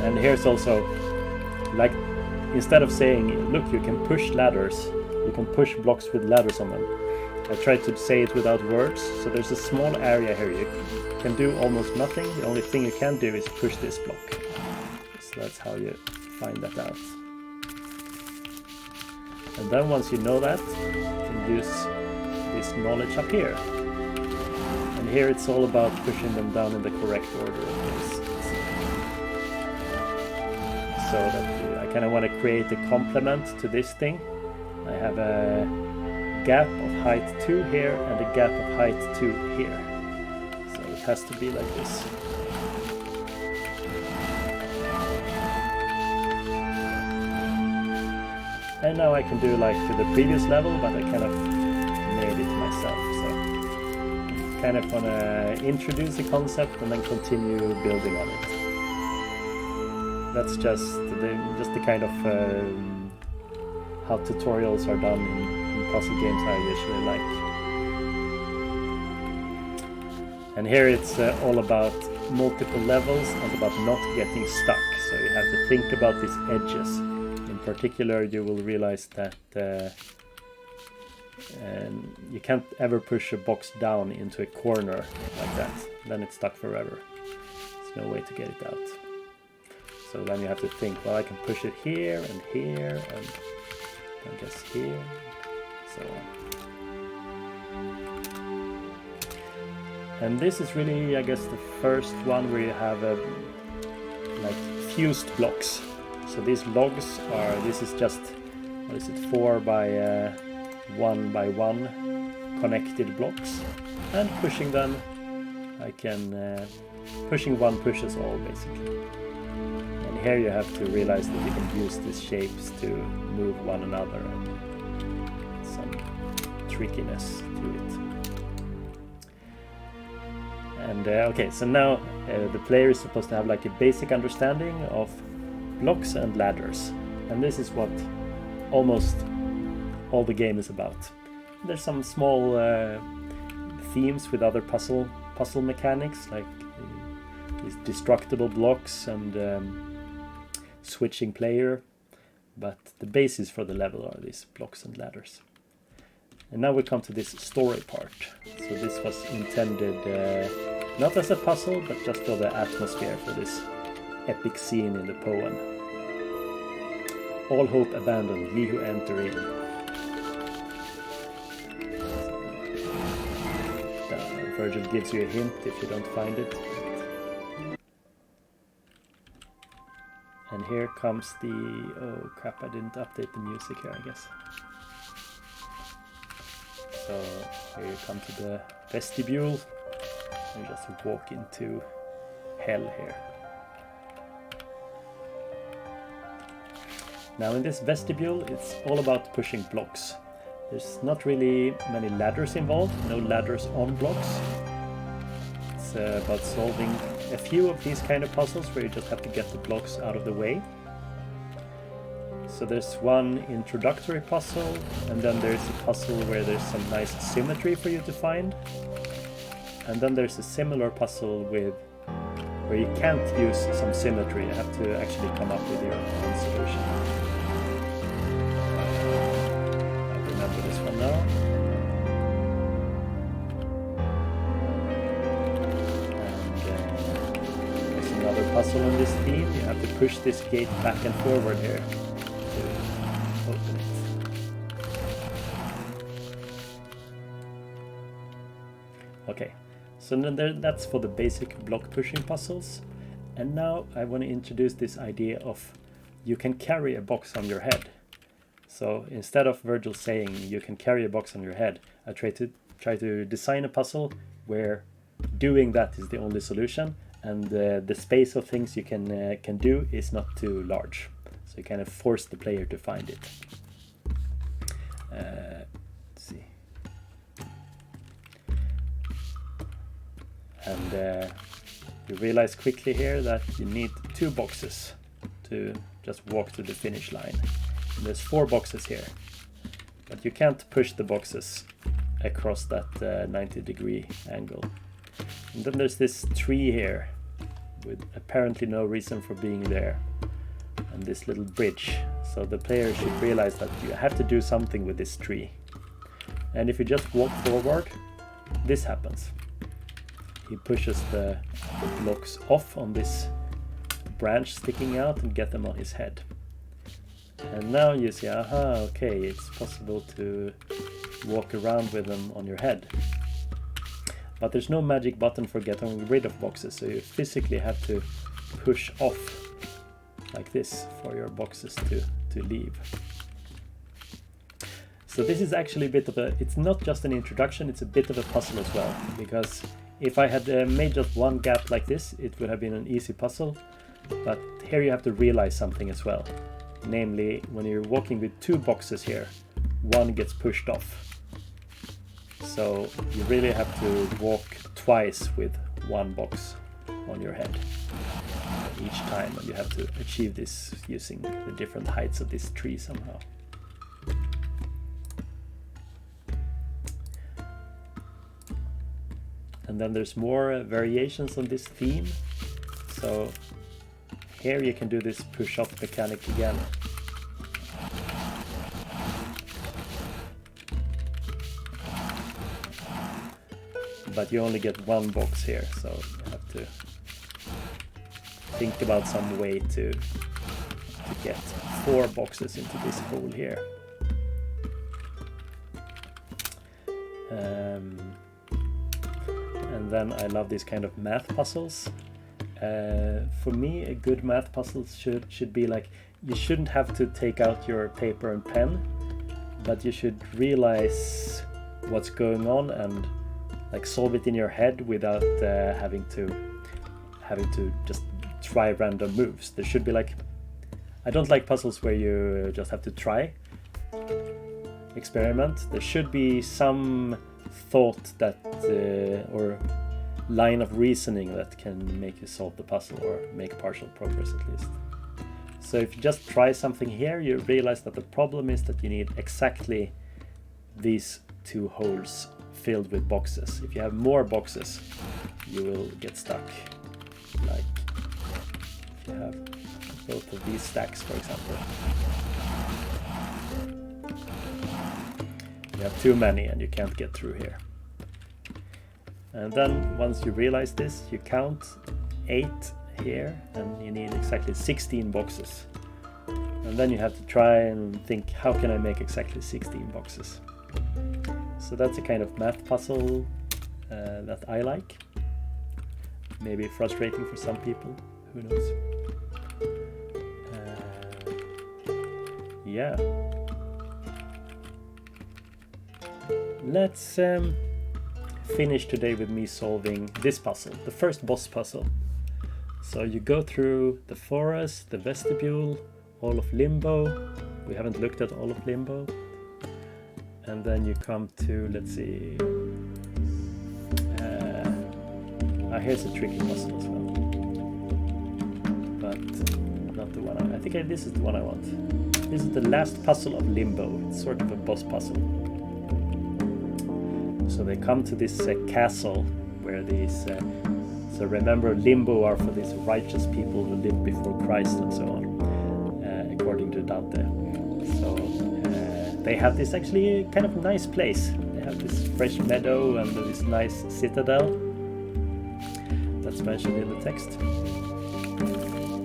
And here's also, like, instead of saying, look, you can push ladders, you can push blocks with ladders on them. I tried to say it without words, so there's a small area here. You can do almost nothing. The only thing you can do is push this block. So that's how you find that out. And then once you know that, you can use this knowledge up here. And here it's all about pushing them down in the correct order. So that I kind of want to create a complement to this thing. I have a gap of height 2 here and a gap of height 2 here. So it has to be like this. And now I can do like the previous level, but I kind of made it myself. So kind of want to introduce a concept and then continue building on it. That's just the kind of how tutorials are done in puzzle games I usually like. And here it's all about multiple levels and about not getting stuck. So you have to think about these edges. In particular, you will realize that you can't ever push a box down into a corner like that. Then it's stuck forever. There's no way to get it out. So then you have to think, well, I can push it here and here and I guess here, so on. And this is really, I guess, the first one where you have like fused blocks. So these logs are, this is just, what is it, 4 by 1 by 1 connected blocks. And pushing them, I can, pushing one pushes all basically. And here you have to realize that you can use these shapes to move one another and some trickiness to it. And okay, so now the player is supposed to have like a basic understanding of blocks and ladders. And this is what almost all the game is about. There's some small themes with other puzzle mechanics, like these destructible blocks and switching player, but the basis for the level are these blocks and ladders. And now we come to this story part. So this was intended not as a puzzle, but just for the atmosphere, for this epic scene in the poem. All hope abandoned, ye who enter in. Virgil gives you a hint if you don't find it. And here comes the... oh crap, I didn't update the music here, I guess. So here you come to the vestibule. You just walk into hell here. Now in this vestibule, it's all about pushing blocks. There's not really many ladders involved, no ladders on blocks. It's about solving a few of these kind of puzzles where you just have to get the blocks out of the way. So there's one introductory puzzle, and then there's a puzzle where there's some nice symmetry for you to find. And then there's a similar puzzle where you can't use some symmetry, you have to actually come up with your own solution. I remember this one now. There's another puzzle on this theme. You have to push this gate back and forward here to open it. Okay, so then that's for the basic block pushing puzzles. And now I want to introduce this idea of you can carry a box on your head. So instead of Virgil saying you can carry a box on your head, I try to design a puzzle where doing that is the only solution, and the space of things you can do is not too large. So you kind of force the player to find it. Let's see. And you realize quickly here that you need 2 boxes to just walk to the finish line. And there's 4 boxes here, but you can't push the boxes across that 90-degree angle. And then there's this tree here with apparently no reason for being there, and this little bridge. So the player should realize that you have to do something with this tree. And if you just walk forward, this happens. He pushes the blocks off on this branch sticking out and get them on his head. And now you see, aha, okay, it's possible to walk around with them on your head. But there's no magic button for getting rid of boxes, so you physically have to push off like this for your boxes to leave. So this is actually a bit of a, it's not just an introduction, it's a bit of a puzzle as well, because if I had made just one gap like this, it would have been an easy puzzle, but here you have to realize something as well. Namely, when you're walking with 2 boxes here, one gets pushed off. So you really have to walk twice with 1 box on your head each time, and you have to achieve this using the different heights of this tree somehow. And then there's more variations on this theme. So here you can do this push-off mechanic again. But you only get 1 box here, so you have to think about some way to get 4 boxes into this hole here. And then I love these kind of math puzzles. For me, a good math puzzle should be like, you shouldn't have to take out your paper and pen, but you should realize what's going on and like solve it in your head without having to just try random moves. There should be like, I don't like puzzles where you just have to try, experiment. There should be some thought that or line of reasoning that can make you solve the puzzle or make partial progress at least. So if you just try something here, you realize that the problem is that you need exactly these 2 holes filled with boxes. If you have more boxes, you will get stuck. Like if you have both of these stacks, for example. You have too many and you can't get through here. And then once you realize this, you count 8 here and you need exactly 16 boxes. And then you have to try and think, how can I make exactly 16 boxes? So that's a kind of math puzzle that I like. Maybe frustrating for some people, who knows? Yeah. Let's finish today with me solving this puzzle, the first boss puzzle. So you go through the forest, the vestibule, all of Limbo. We haven't looked at all of Limbo. And then you come to, let's see, here's a tricky puzzle as well, but not the one I think this is the one I want. This is the last puzzle of Limbo. It's sort of a boss puzzle. So they come to this castle where these, so remember, Limbo are for these righteous people who lived before Christ and so on, according to Dante. So they have this actually kind of nice place. They have this fresh meadow and this nice citadel that's mentioned in the text.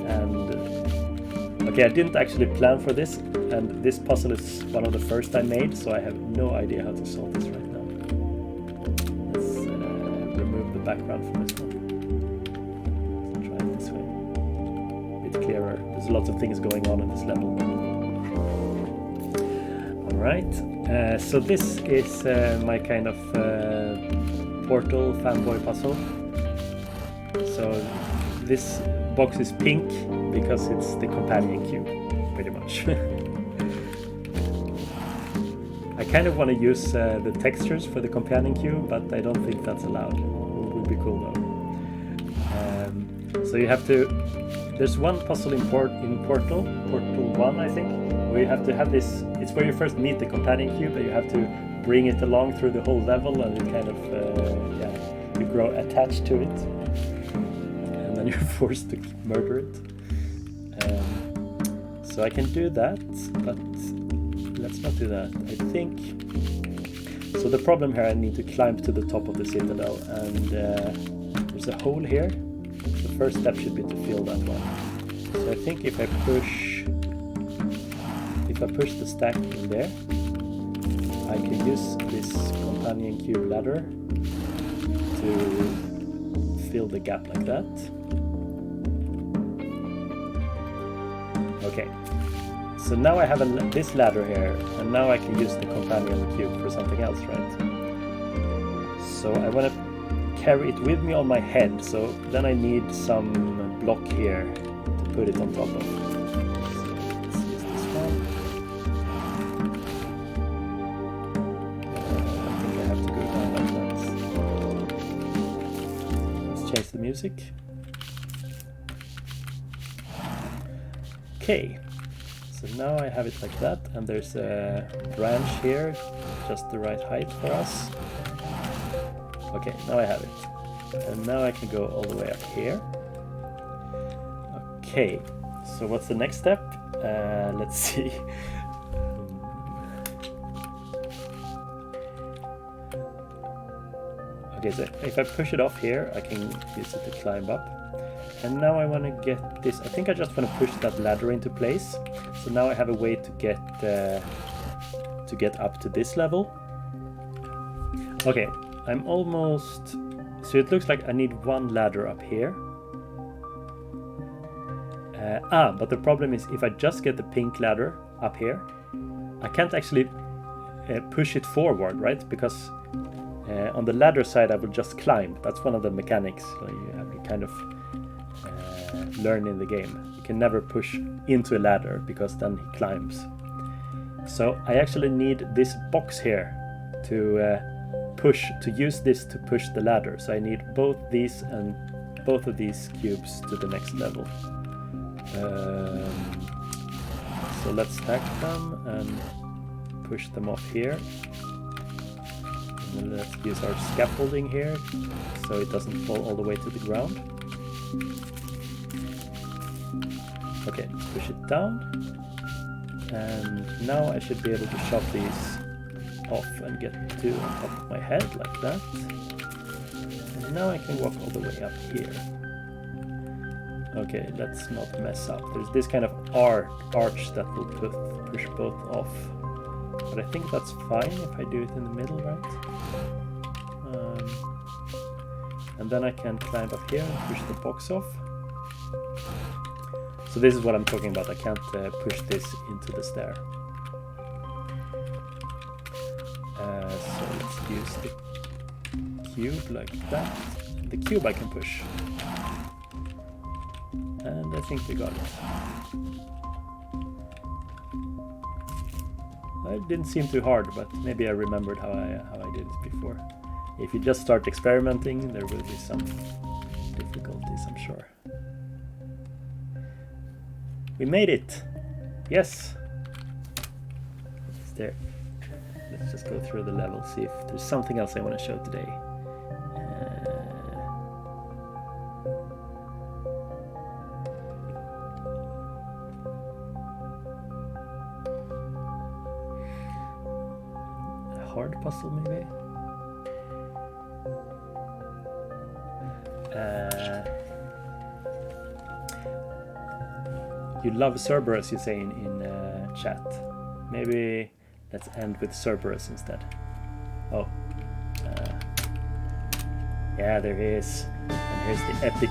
And okay, I didn't actually plan for this, and this puzzle is one of the first I made, so I have no idea how to solve this right now. Let's remove the background from this one. Let's try it this way. A bit clearer. There's lots of things going on in this level. Alright, so this is my kind of Portal fanboy puzzle. So this box is pink because it's the companion cube, pretty much. I kind of want to use the textures for the companion cube, but I don't think that's allowed. It would be cool though. So you have to. There's one puzzle in Portal 1, I think, where you have to have this. It's where you first meet the companion cube, and you have to bring it along through the whole level, and you kind of you grow attached to it, and then you're forced to murder it. So I can do that, but let's not do that. I think. So the problem here, I need to climb to the top of the citadel, and there's a hole here. The first step should be to fill that one. So I think if I push the stack in there, I can use this companion cube ladder to fill the gap like that. Okay. So now I have this ladder here, and now I can use the companion cube for something else, right? So I want to carry it with me on my head, so then I need some block here to put it on top of. So let's use this one. I think I have to go down like that. Let's change the music. Okay. So now I have it like that, and there's a branch here, just the right height for us. Okay, now I have it. And now I can go all the way up here. Okay, so what's the next step? Let's see. Okay, so if I push it off here, I can use it to climb up. And now I want to get this. I think I just want to push that ladder into place. So now I have a way to get up to this level. Okay, I'm almost. So it looks like I need one ladder up here. But the problem is if I just get the pink ladder up here, I can't actually push it forward, right? Because on the ladder side I will just climb. That's one of the mechanics you have to kind of learn in the game. You can never push into a ladder because then he climbs. So I actually need this box here to use this to push the ladder. So I need both these and both of these cubes to the next level. So let's stack them and push them off here. And let's use our scaffolding here so it doesn't fall all the way to the ground. Okay, push it down. And now I should be able to shove these off and get two on top of my head like that. And now I can walk all the way up here. Okay, let's not mess up. There's this kind of arch that will push both off. But I think that's fine if I do it in the middle, right? And then I can climb up here and push the box off. So this is what I'm talking about. I can't push this into the stair. So let's use the cube like that. The cube I can push. And I think we got it. It didn't seem too hard, but maybe I remembered how I did it before. If you just start experimenting, there will be some difficulties, I'm sure. We made it! Yes! It's there. Let's just go through the level, see if there's something else I want to show today. A hard puzzle, maybe? You love Cerberus, you say in chat. Maybe let's end with Cerberus instead. Oh. Yeah, there he is. And here's the epic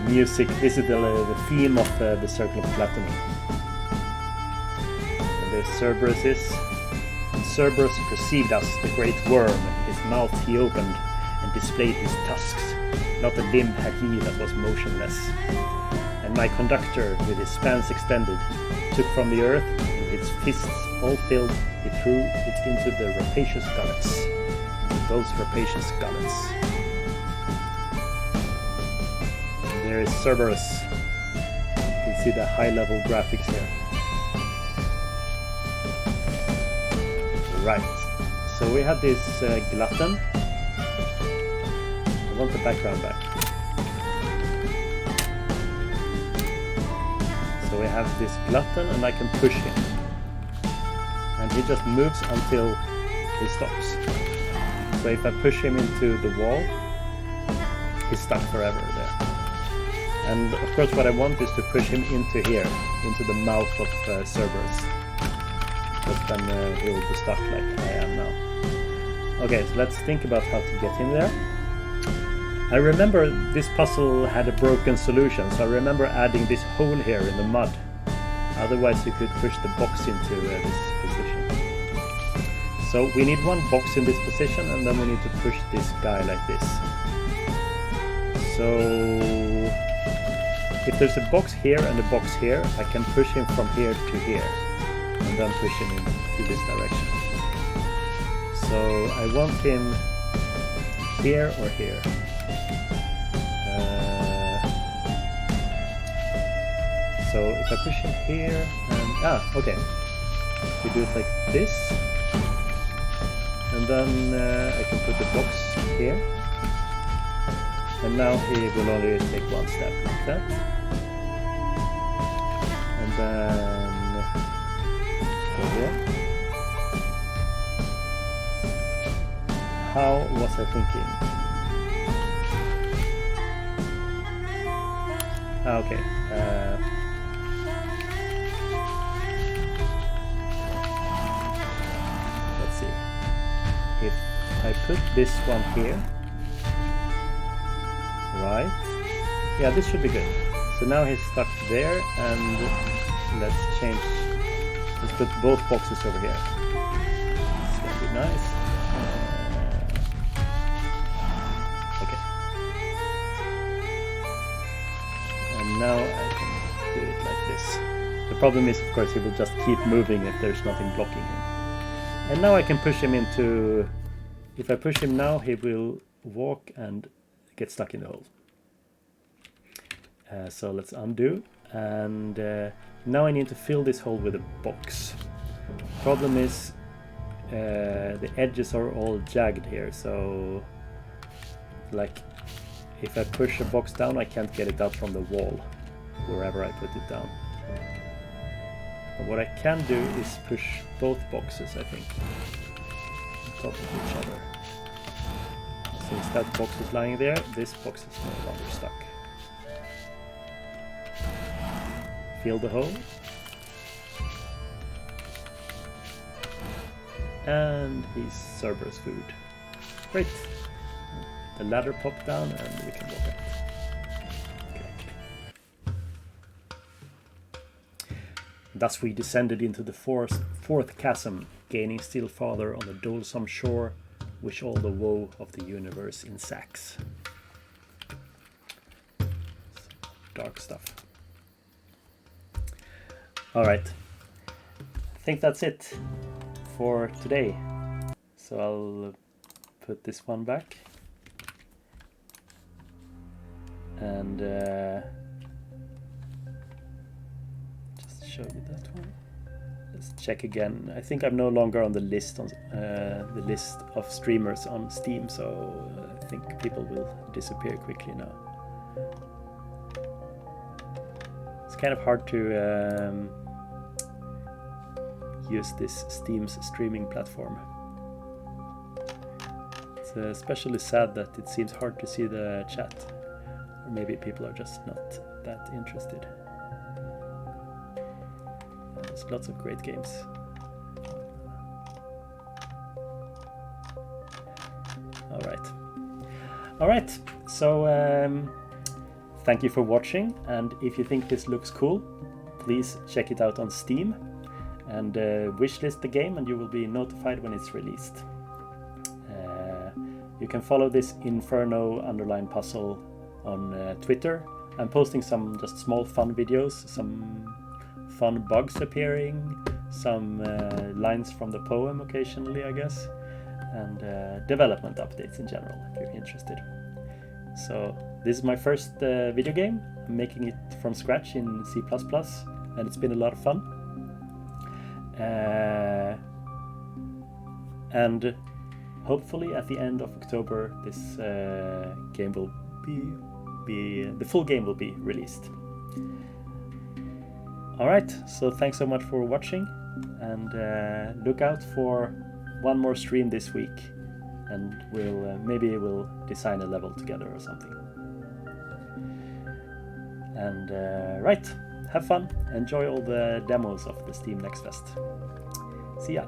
music. This is the theme of the Circle of Platony. And there's Cerberus is. And Cerberus perceived us, the great worm. His mouth he opened and displayed his tusks. Not a limb had he that was motionless. And my conductor, with his spans extended, took from the earth, with its fists all filled, he threw it into the rapacious gullets. Those rapacious gullets There is Cerberus. You can see the high-level graphics here. Right. So we have this glutton. I want the background back. So we have this glutton and I can push him. And he just moves until he stops. So if I push him into the wall, he's stuck forever there. And of course what I want is to push him into here, into the mouth of Cerberus. But then he will be stuck like I am now. Okay, so let's think about how to get him there. I remember this puzzle had a broken solution, so I remember adding this hole here in the mud. Otherwise you could push the box into this position. So we need one box in this position, and then we need to push this guy like this. So if there's a box here and a box here, I can push him from here to here, and then push him into this direction. So I want him here or here. So if I push him here and okay, we do it like this, and then I can put the box here, and now he will only take one step like that, and then go here. How was I thinking? Okay. Let's see. If I put this one here, right? Yeah, this should be good. So now he's stuck there, and let's change. Let's put both boxes over here. It's gonna be nice. Okay. And now I can do it like this. The problem is, of course, he will just keep moving if there's nothing blocking him. And now I can push him into... If I push him now, he will walk and get stuck in the hole. So let's undo. And now I need to fill this hole with a box. Problem is, the edges are all jagged here, so... Like, if I push a box down, I can't get it out from the wall, wherever I put it down. But what I can do is push both boxes, I think, on top of each other. Since that box is lying there, this box is no longer stuck. Fill the hole. And he's Cerberus food. Great. The ladder popped down and we can go back. Okay. Thus we descended into the fourth chasm, gaining still farther on the dolesome shore, which all the woe of the universe in sacks. Dark stuff. Alright. I think that's it for today. So I'll put this one back. And just show you that one. Let's check again. I think I'm no longer on the list of streamers on Steam, so I think people will disappear quickly now. It's kind of hard to use this Steam's streaming platform. It's especially sad that it seems hard to see the chat. Or maybe people are just not that interested. There's lots of great games. Alright, so thank you for watching, and if you think this looks cool, please check it out on Steam and wishlist the game, and you will be notified when it's released. You can follow this Inferno _ puzzle on Twitter. I'm posting some just small fun videos, some fun bugs appearing, some lines from the poem occasionally, I guess, and development updates in general, if you're interested. So this is my first video game. I'm making it from scratch in C++, and it's been a lot of fun. And hopefully at the end of October this game will be the full game will be released. Alright, so thanks so much for watching, and look out for one more stream this week, and maybe we'll design a level together or something. And right, have fun, enjoy all the demos of the Steam Next Fest. See ya!